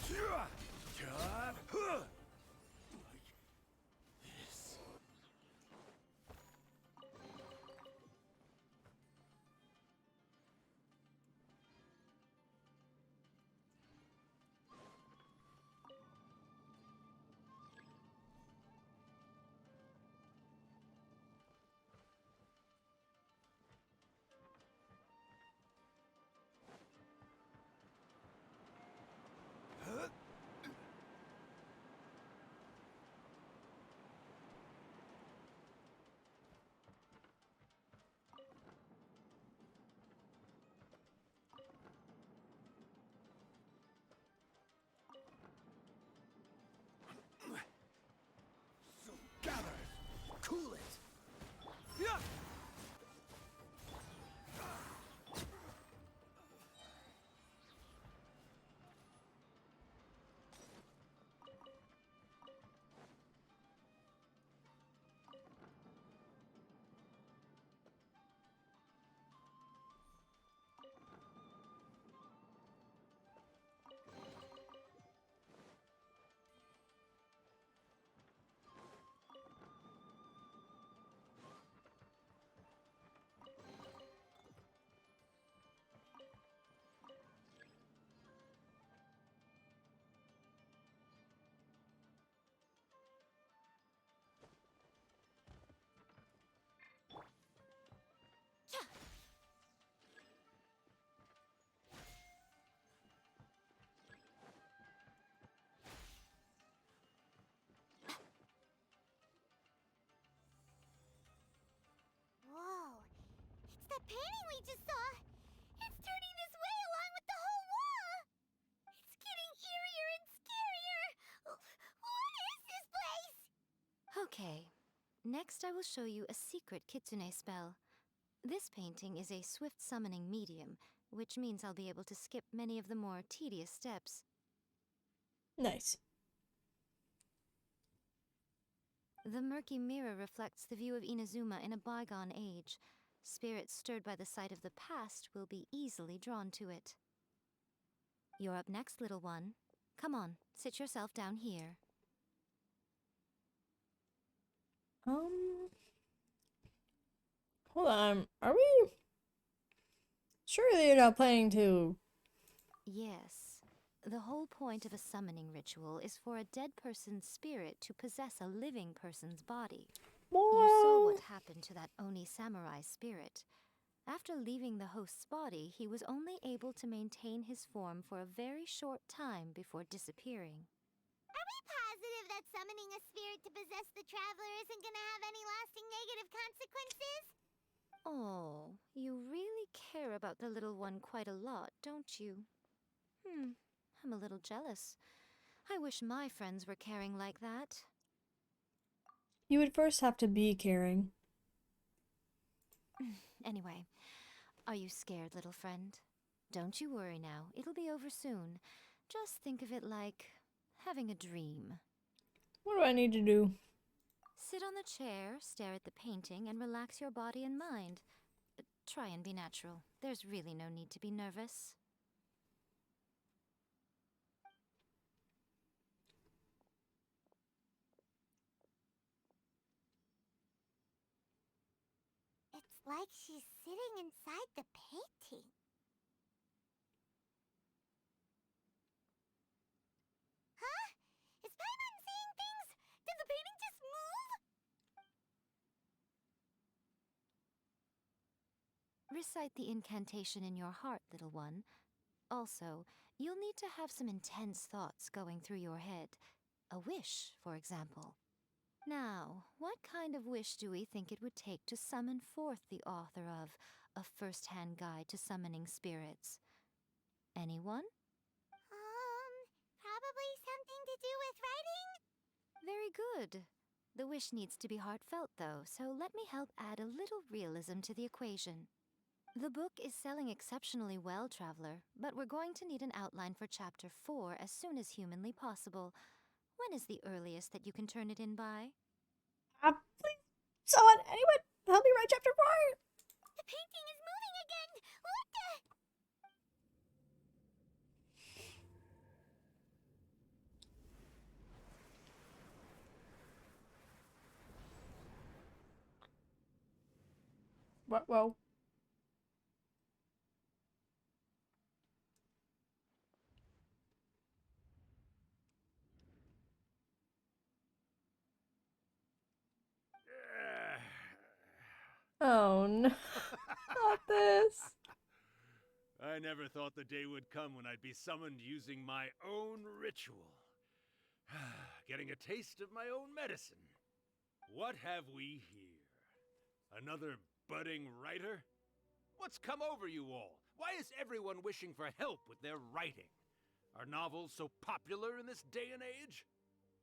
Cool it. Whoa, it's that painting we just saw. It's turning this way along with the whole wall. It's getting eerier and scarier. What is this place? Okay. Next, I will show you a secret kitsune spell. This painting is a swift summoning medium, which means I'll be able to skip many of the more tedious steps. Nice. The murky mirror reflects the view of Inazuma in a bygone age. Spirits stirred by the sight of the past will be easily drawn to it. You're up next, little one. Come on, sit yourself down here. Hold on. Are we? Surely you're not planning to. Yes. The whole point of a summoning ritual is for a dead person's spirit to possess a living person's body. You saw what happened to that Oni samurai spirit. After leaving the host's body, he was only able to maintain his form for a very short time before disappearing. Are we positive that summoning a spirit to possess the traveler isn't gonna have any lasting negative consequences? Oh, you really care about the little one quite a lot, don't you? I'm a little jealous. I wish my friends were caring like that. You would first have to be caring. Anyway, are you scared, little friend? Don't you worry now, it'll be over soon. Just think of it like having a dream. What do I need to do? Sit on the chair, stare at the painting, and relax your body and mind. Try and be natural. There's really no need to be nervous. It's like she's sitting inside the painting. Huh? Is Paimon seeing things? Did the painting just move? Recite the incantation in your heart, little one. Also, you'll need to have some intense thoughts going through your head. A wish, for example. Now, what kind of wish do we think it would take to summon forth the author of A First-Hand Guide to Summoning Spirits? Anyone? Probably something to do with writing? Very good. The wish needs to be heartfelt, though, so let me help add a little realism to the equation. The book is selling exceptionally well, Traveler, but we're going to need an outline for Chapter 4 as soon as humanly possible. When is the earliest that you can turn it in by? Please, someone, anyone, help me write chapter 4! The painting is moving again! What the? What? Whoa. Oh no, not this. I never thought the day would come when I'd be summoned using my own ritual. Getting a taste of my own medicine. What have we here? Another budding writer? What's come over you all? Why is everyone wishing for help with their writing? Are novels so popular in this day and age?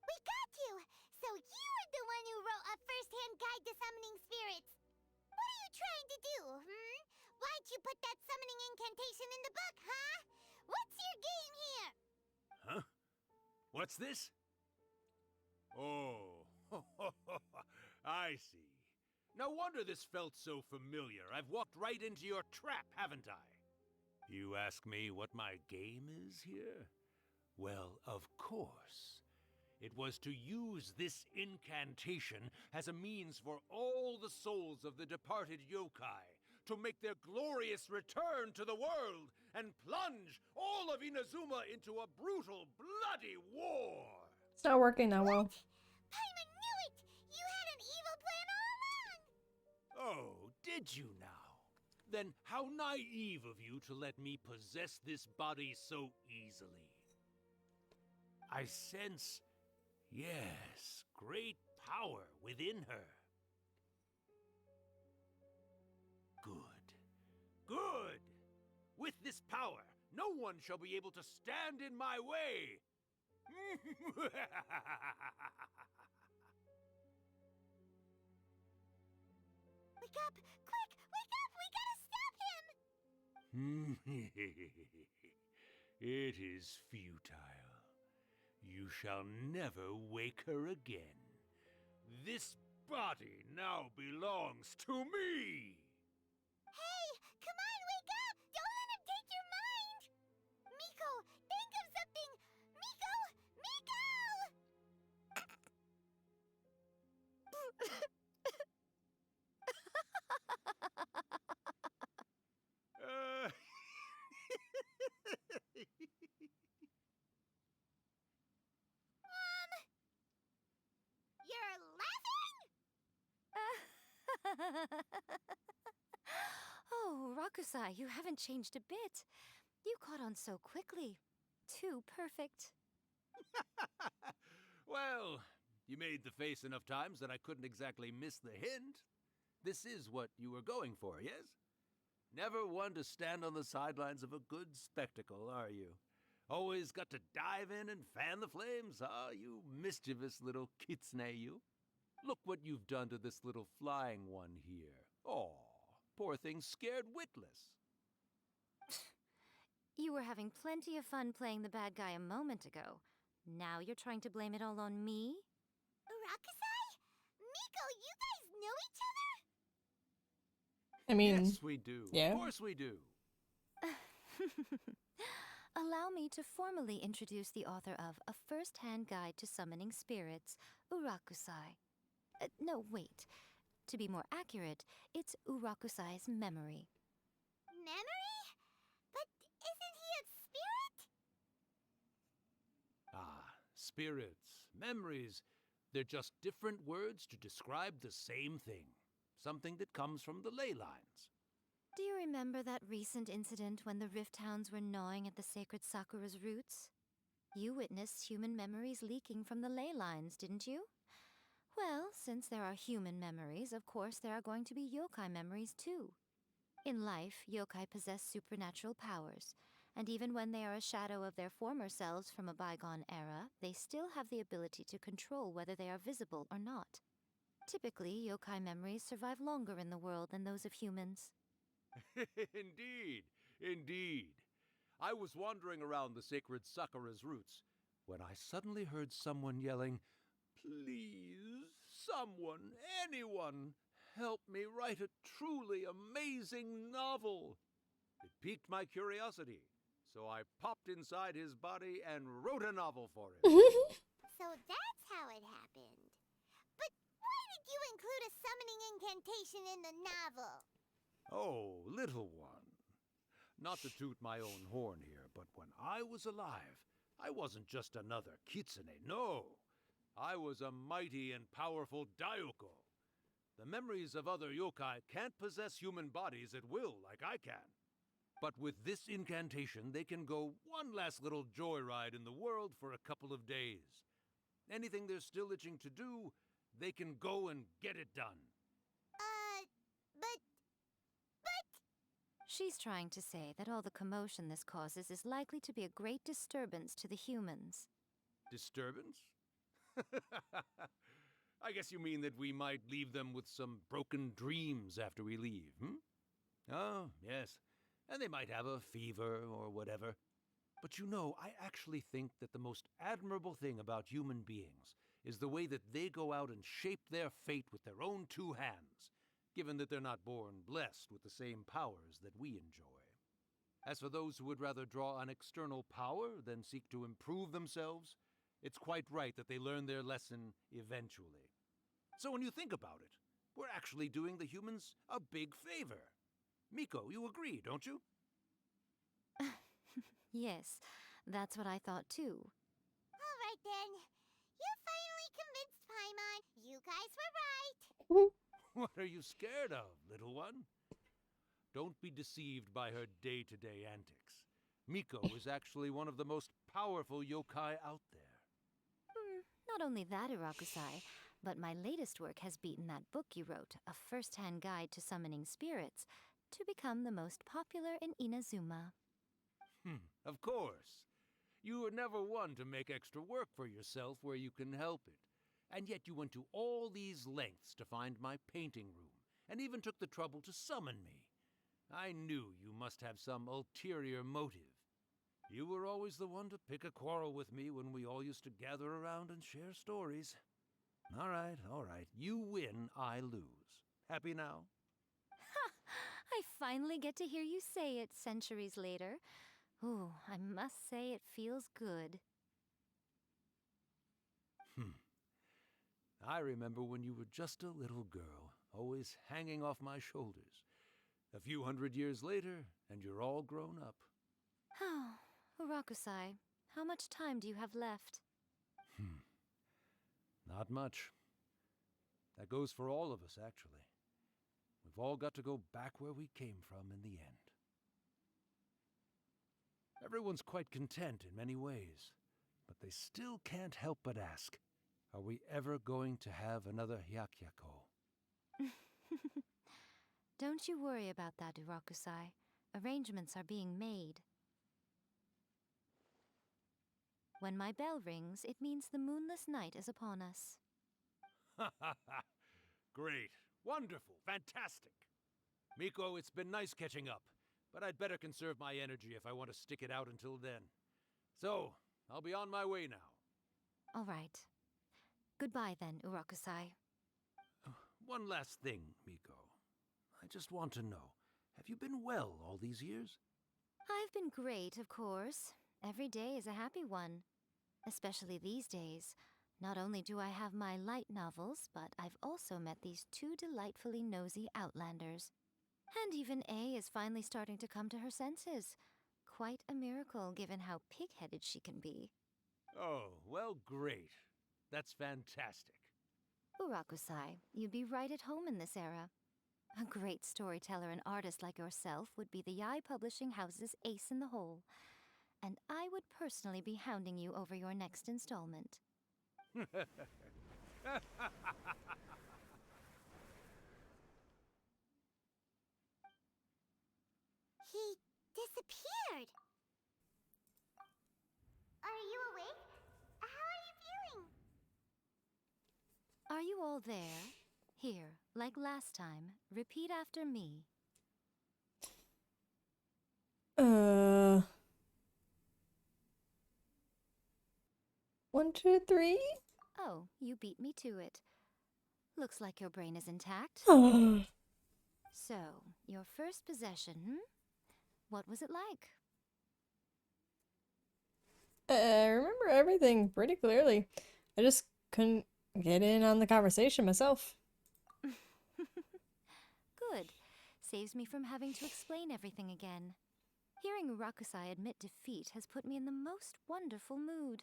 We got you! So you're the one who wrote A First-Hand Guide to Summoning Spirits! What are you trying to do, Why'd you put that summoning incantation in the book, huh? What's your game here? Huh? What's this? Oh, I see. No wonder this felt so familiar. I've walked right into your trap, haven't I? You ask me what my game is here? Well, of course. It was to use this incantation as a means for all the souls of the departed yokai to make their glorious return to the world and plunge all of Inazuma into a brutal, bloody war! It's not working that well. Paimon knew it! You had an evil plan all along! Oh, did you now? Then how naive of you to let me possess this body so easily. I sense, yes, great power within her. Good. Good! With this power, no one shall be able to stand in my way! Wake up! Quick! Wake up! We gotta stop him! It is futile. You shall never wake her again. This body now belongs to me! Oh, Rakusai, you haven't changed a bit. You caught on so quickly. Too perfect. Well, you made the face enough times that I couldn't exactly miss the hint. This is what you were going for, yes? Never one to stand on the sidelines of a good spectacle, are you? Always got to dive in and fan the flames, huh? You mischievous little kitsune, you. Look what you've done to this little flying one here. Aw, poor thing scared witless. You were having plenty of fun playing the bad guy a moment ago. Now you're trying to blame it all on me? Rakusai? Miko, you guys know each other? I mean, yes, we do. yeah. Of course we do. Allow me to formally introduce the author of A First-Hand Guide to Summoning Spirits, Urakusai. No, wait. To be more accurate, it's Urakusai's memory. Memory? But isn't he a spirit? Ah, spirits, memories. They're just different words to describe the same thing. Something that comes from the ley lines. Do you remember that recent incident when the Rift Hounds were gnawing at the sacred Sakura's roots? You witnessed human memories leaking from the ley lines, didn't you? Well, since there are human memories, of course there are going to be yokai memories too. In life, yokai possess supernatural powers, and even when they are a shadow of their former selves from a bygone era, they still have the ability to control whether they are visible or not. Typically, yokai memories survive longer in the world than those of humans. Indeed, indeed. I was wandering around the sacred Sakura's roots when I suddenly heard someone yelling, "Please, someone, anyone, help me write a truly amazing novel." It piqued my curiosity, so I popped inside his body and wrote a novel for him. So that's how it happened. But why did you include a summoning incantation in the novel? Oh, little one. Not to toot my own horn here, but when I was alive, I wasn't just another kitsune, no. I was a mighty and powerful Daiuko. The memories of other yokai can't possess human bodies at will like I can. But with this incantation, they can go one last little joyride in the world for a couple of days. Anything they're still itching to do, they can go and get it done. But... She's trying to say that all the commotion this causes is likely to be a great disturbance to the humans. Disturbance? I guess you mean that we might leave them with some broken dreams after we leave, Oh, yes. And they might have a fever or whatever. But you know, I actually think that the most admirable thing about human beings is the way that they go out and shape their fate with their own two hands, given that they're not born blessed with the same powers that we enjoy. As for those who would rather draw on external power than seek to improve themselves, it's quite right that they learn their lesson eventually. So when you think about it, we're actually doing the humans a big favor. Miko, you agree, don't you? Yes, that's what I thought too. All right then. You finally convinced Paimon. You guys were right. What are you scared of, little one? Don't be deceived by her day-to-day antics. Miko is actually one of the most powerful yokai out there. Not only that, Urakusai, but my latest work has beaten that book you wrote, A First-Hand Guide to Summoning Spirits, to become the most popular in Inazuma. Of course. You were never one to make extra work for yourself where you can help it. And yet you went to all these lengths to find my painting room, and even took the trouble to summon me. I knew you must have some ulterior motive. You were always the one to pick a quarrel with me when we all used to gather around and share stories. All right. You win, I lose. Happy now? Ha! I finally get to hear you say it centuries later. Ooh, I must say it feels good. I remember when you were just a little girl, always hanging off my shoulders. A few hundred years later, and you're all grown up. Oh, Urakusai, how much time do you have left? Not much. That goes for all of us, actually. we've all got to go back where we came from in the end. Everyone's quite content in many ways, but they still can't help but ask, are we ever going to have another Hyakyako? Don't you worry about that, Urakusai. Arrangements are being made. When my bell rings, it means the moonless night is upon us. Ha ha ha! Great, wonderful, fantastic! Miko, it's been nice catching up, but I'd better conserve my energy if I want to stick it out until then. So, I'll be on my way now. All right. Goodbye then, Urakusai. One last thing, Miko. I just want to know, have you been well all these years? I've been great, of course. Every day is a happy one. Especially these days. Not only do I have my light novels, but I've also met these two delightfully nosy outlanders. And even A is finally starting to come to her senses. Quite a miracle, given how pig-headed she can be. Oh, well, great. That's fantastic. Urakusai, you'd be right at home in this era. A great storyteller and artist like yourself would be the Yae Publishing House's ace in the hole. And I would personally be hounding you over your next installment. He disappeared. Are you awake? How are you feeling? Are you all there? Here, like last time, repeat after me. 1, 2, 3. Oh, you beat me to it. Looks like your brain is intact. So, your first possession, What was it like? I remember everything pretty clearly. I just couldn't get in on the conversation myself. Good. Saves me from having to explain everything again. Hearing Urakusai admit defeat has put me in the most wonderful mood.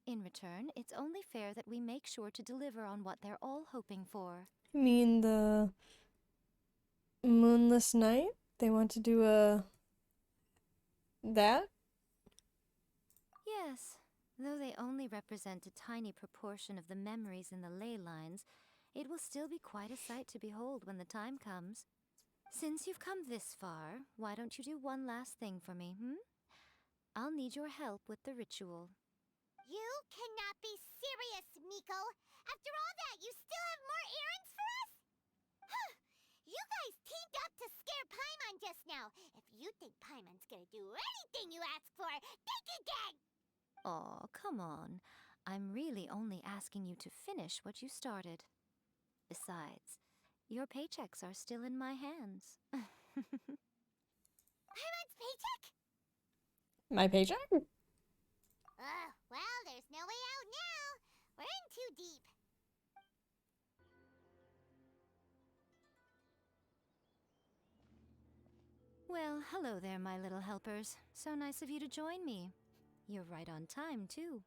In return, it's only fair that we make sure to deliver on what they're all hoping for. You mean the moonless night? They want to do that? Yes, though they only represent a tiny proportion of the memories in the ley lines, it will still be quite a sight to behold when the time comes. Since you've come this far, why don't you do one last thing for me, I'll need your help with the ritual. You cannot be serious, Miko. After all that, you still have more errands for us? Huh. You guys teamed up to scare Paimon just now. If you think Paimon's gonna do anything you ask for, think again! Aw, come on. I'm really only asking you to finish what you started. Besides, your paychecks are still in my hands. Paimon's paycheck? My paycheck? Well, there's no way out now. We're in too deep. Well, hello there, my little helpers. So nice of you to join me. You're right on time, too.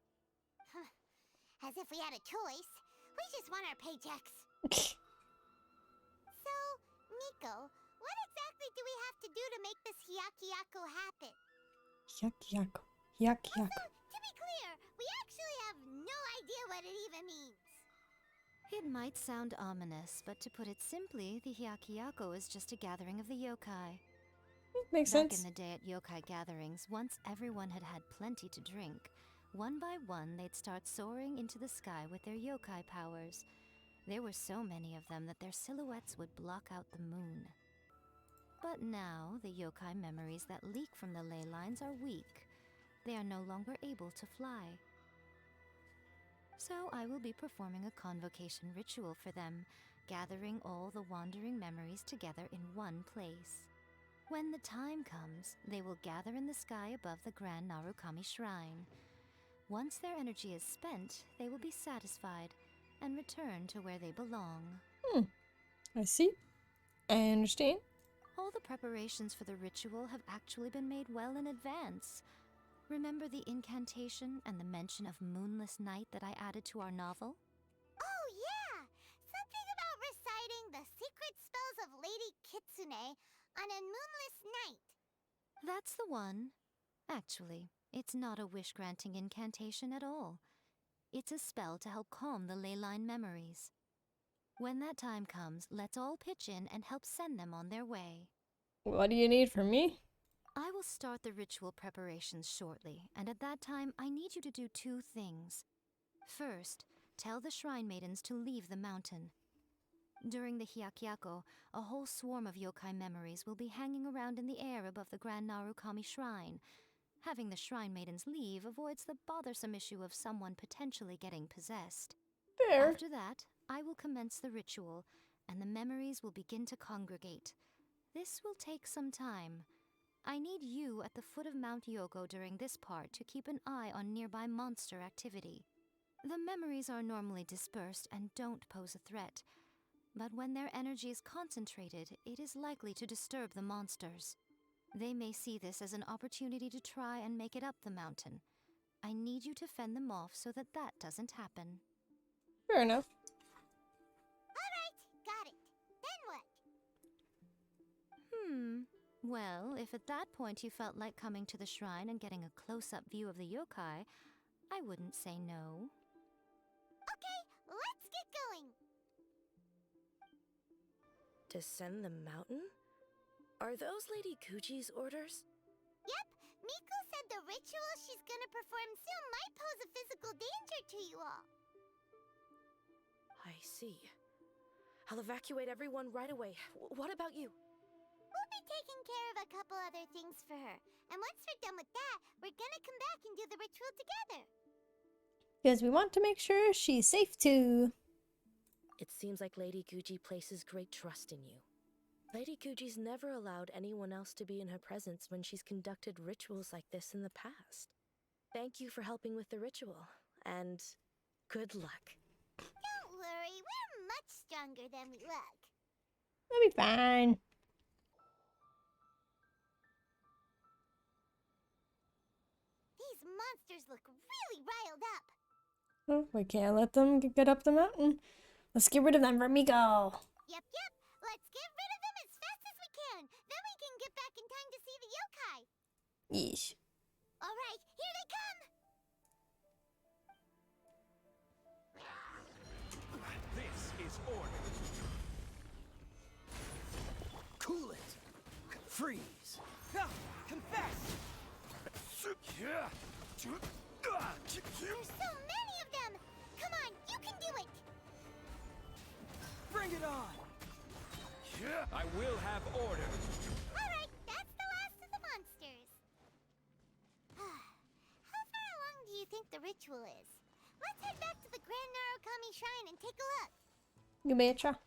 As if we had a choice. We just want our paychecks. So, Miko, what exactly do we have to do to make this Hyakyako happen? Hyakyako. Hyakyako. Also, to be clear, we actually have no idea what it even means. It might sound ominous, but to put it simply, the Hyakyako is just a gathering of the yokai. Makes Back sense. in the day at yokai gatherings, once everyone had had plenty to drink, one by one they'd start soaring into the sky with their yokai powers. There were so many of them that their silhouettes would block out the moon. But now, the yokai memories that leak from the ley lines are weak. They are no longer able to fly. So I will be performing a convocation ritual for them, gathering all the wandering memories together in one place. When the time comes, they will gather in the sky above the Grand Narukami Shrine. Once their energy is spent, they will be satisfied and return to where they belong. I see. I understand. All the preparations for the ritual have actually been made well in advance. Remember the incantation and the mention of moonless night that I added to our novel? Oh, yeah! Something about reciting the secret spells of Lady Kitsune on a moonless night. That's the one. Actually, it's not a wish-granting incantation at all. It's a spell to help calm the ley line memories. When that time comes, let's all pitch in and help send them on their way. What do you need from me? I will start the ritual preparations shortly, and at that time, I need you to do 2 things. First, tell the shrine maidens to leave the mountain. During the Hyakyako, a whole swarm of yokai memories will be hanging around in the air above the Grand Narukami Shrine. Having the shrine maidens leave avoids the bothersome issue of someone potentially getting possessed. Fair. After that, I will commence the ritual, and the memories will begin to congregate. This will take some time. I need you at the foot of Mount Yogo during this part to keep an eye on nearby monster activity. The memories are normally dispersed and don't pose a threat, but when their energy is concentrated, it is likely to disturb the monsters. They may see this as an opportunity to try and make it up the mountain. I need you to fend them off so that that doesn't happen. Fair enough. Alright, got it. Then what? Well, if at that point you felt like coming to the shrine and getting a close-up view of the yokai, I wouldn't say no. Okay, let's get going. Descend the mountain? Are those Lady Kuji's orders? Yep, Miko said the ritual she's gonna perform soon might pose a physical danger to you all. I see. I'll evacuate everyone right away. What about you? We'll be taking care of a couple other things for her. And once we're done with that, we're gonna come back and do the ritual together. Because we want to make sure she's safe too. It seems like Lady Guji places great trust in you. Lady Guji's never allowed anyone else to be in her presence when she's conducted rituals like this in the past. Thank you for helping with the ritual, and good luck. Don't worry, we're much stronger than we look. We'll be fine. These monsters look really riled up. Oh, we can't let them get up the mountain. Let's get rid of them, Miko. Yep. Let's get rid of them as fast as we can. Then we can get back in time to see the yokai. Yeesh. Alright, here they come. This is order. Cool it! Freeze! Confess! There's so many of them. Come on, you can do it. Bring it on! I will have order. Alright, that's the last of the monsters. How far along do you think the ritual is? Let's head back to the Grand Narukami Shrine and take a look. You betcha.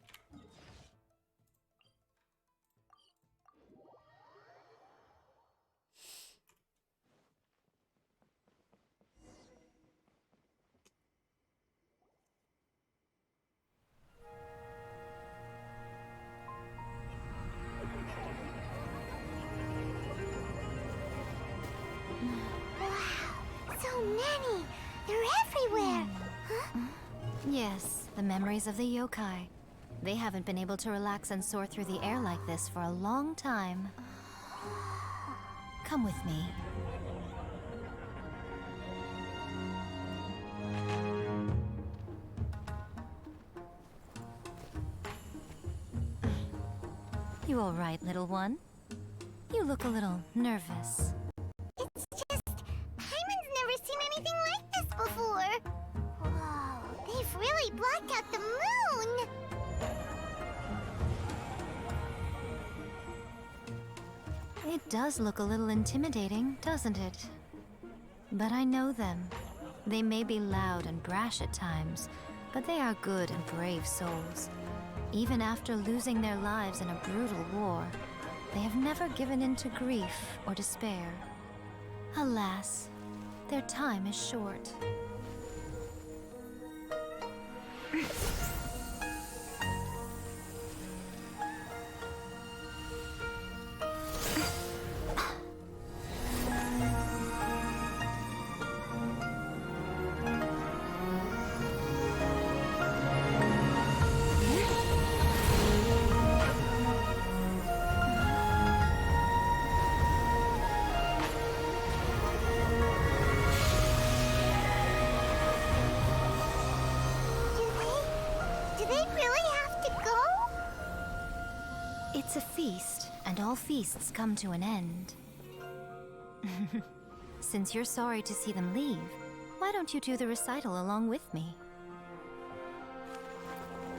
So many! They're everywhere! Huh? Yes, the memories of the yokai. They haven't been able to relax and soar through the air like this for a long time. Come with me. You all right, little one? You look a little nervous. It's just... Paimon's never seen anything like this before! Whoa, they've really blocked out the moon! It does look a little intimidating, doesn't it? But I know them. They may be loud and brash at times, but they are good and brave souls. Even after losing their lives in a brutal war, they have never given in to grief or despair. Alas, their time is short. It's a feast, and all feasts come to an end. Since you're sorry to see them leave, why don't you do the recital along with me?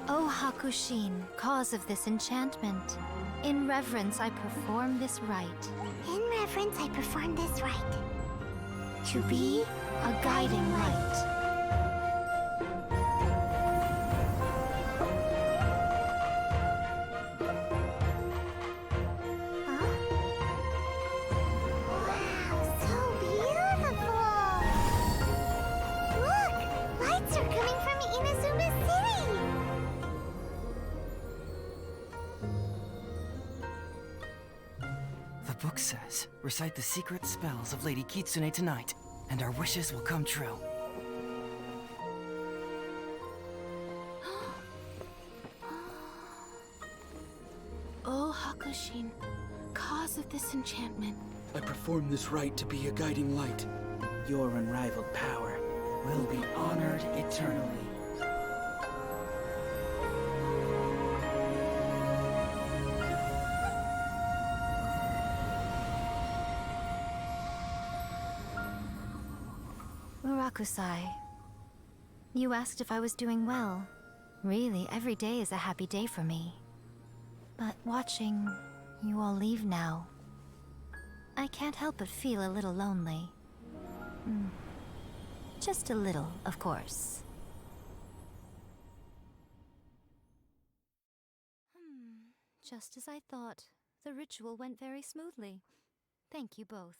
O Hakushin, cause of this enchantment, in reverence I perform this rite. In reverence, I perform this rite. To be a guiding light. Wow, so beautiful! Look! Lights are coming from Inazuma City! The book says, recite the secret spells of Lady Kitsune tonight, and our wishes will come true. O Hakushin, cause of this enchantment. I perform this rite to be a guiding light. Your unrivaled power will be honored eternally. Murakusai, you asked if I was doing well. Really, every day is a happy day for me. But watching you all leave now, I can't help but feel a little lonely. Just a little, of course. Just as I thought. The ritual went very smoothly. Thank you both.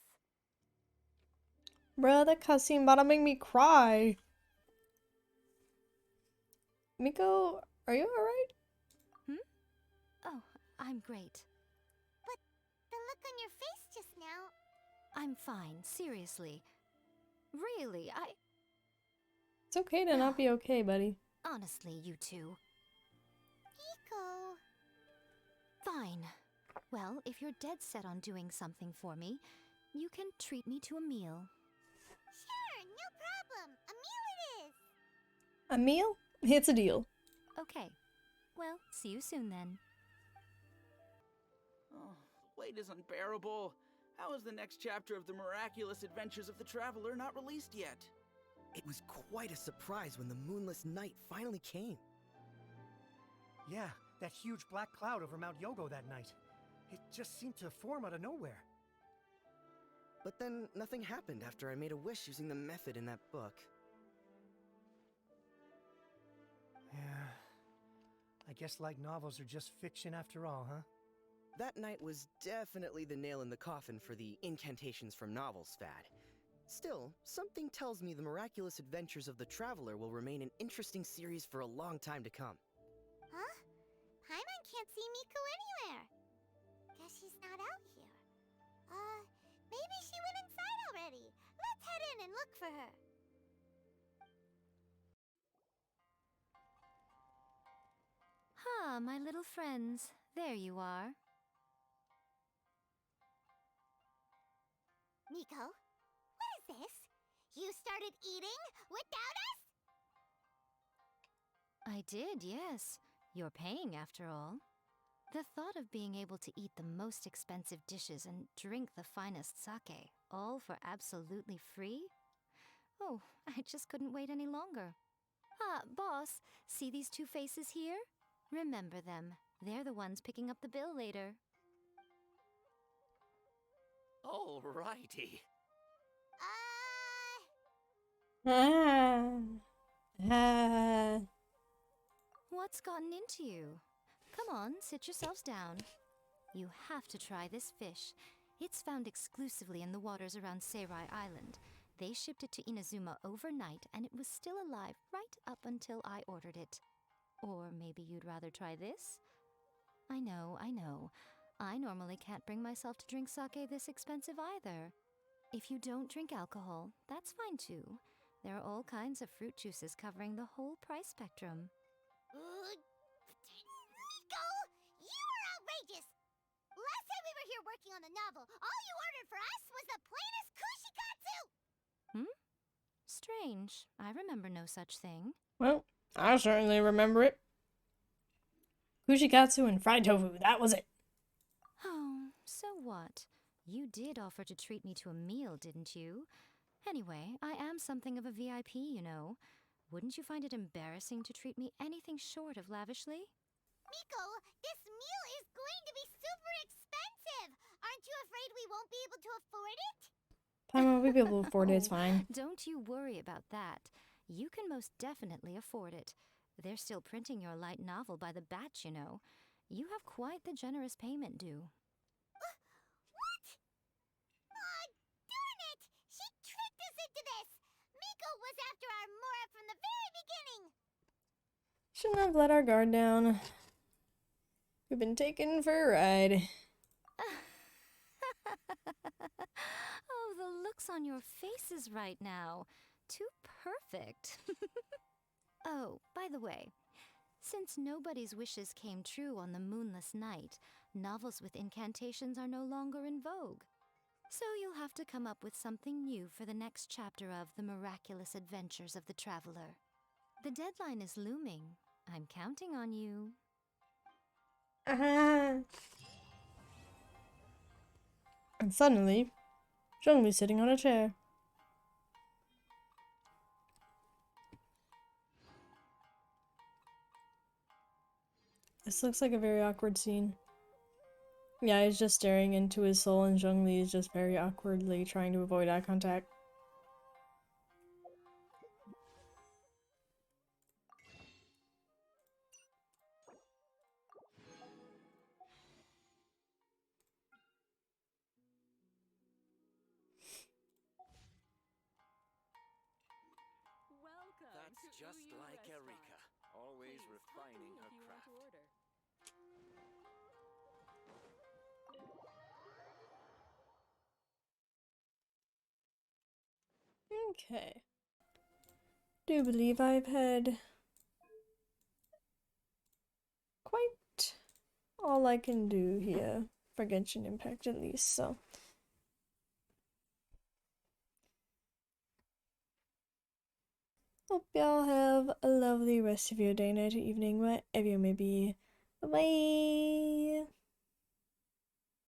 Bruh, that cutscene about to make me cry. Miko, are you alright? Oh, I'm great. But the look on your face just now... I'm fine, seriously. Really, It's okay to not be okay, buddy. Honestly, you two. Miko... Fine. Well, if you're dead set on doing something for me, you can treat me to a meal. Sure, no problem. A meal it is. A meal? It's a deal. Okay. Well, see you soon then. Oh, the wait is unbearable. How is the next chapter of the miraculous adventures of the traveler not released yet? It was quite a surprise when the moonless night finally came. Yeah, that huge black cloud over Mount Yogo that night. It just seemed to form out of nowhere. But then nothing happened after I made a wish using the method in that book. Yeah. I guess light novels are just fiction after all, huh? That night was definitely the nail in the coffin for the incantations from novels fad. Still, something tells me the miraculous adventures of the traveler will remain an interesting series for a long time to come. Huh? Paimon can't see Miko anywhere. Guess she's not out here. Maybe she went inside already. Let's head in and look for her. Ah, my little friends. There you are. Miko, what is this? You started eating without us? I did, yes. You're paying after all. The thought of being able to eat the most expensive dishes and drink the finest sake, all for absolutely free? Oh, I just couldn't wait any longer. Ah, boss, see these two faces here? Remember them. They're the ones picking up the bill later. Alrighty. What's gotten into you? Come on, sit yourselves down. You have to try this fish. It's found exclusively in the waters around Seirai Island. They shipped it to Inazuma overnight, and it was still alive right up until I ordered it. Or maybe you'd rather try this? I know. I normally can't bring myself to drink sake this expensive either. If you don't drink alcohol, that's fine too. There are all kinds of fruit juices covering the whole price spectrum. Miko, you are outrageous! Last time we were here working on the novel, all you ordered for us was the plainest kushikatsu! Strange. I remember no such thing. Well, I certainly remember it. Kushikatsu and fried tofu, that was it. Oh, so what? You did offer to treat me to a meal, didn't you? Anyway, I am something of a VIP, you know. Wouldn't you find it embarrassing to treat me anything short of lavishly? Miko, this meal is going to be super expensive! Aren't you afraid we won't be able to afford it? Paimon, we'll be able to afford it, it's fine. Don't you worry about that. You can most definitely afford it. They're still printing your light novel by the batch, you know. You have quite the generous payment due. What? Aw, darn it! She tricked us into this! Miko was after our Mora from the very beginning! Shouldn't have let our guard down. We've been taken for a ride. Oh, the looks on your faces right now. Too perfect. Oh, by the way, since nobody's wishes came true on the moonless night, novels with incantations are no longer in vogue. So you'll have to come up with something new for the next chapter of The Miraculous Adventures of the Traveler. The deadline is looming. I'm counting on you. And suddenly, Zhongli's sitting on a chair. This looks like a very awkward scene. Yeah, he's just staring into his soul and Zhongli is just very awkwardly trying to avoid eye contact. That's just like Erika, always refining her craft. Okay. Do believe I've had quite all I can do here for Genshin Impact at least, so. Hope y'all have a lovely rest of your day, night, or evening, wherever you may be. Bye-bye!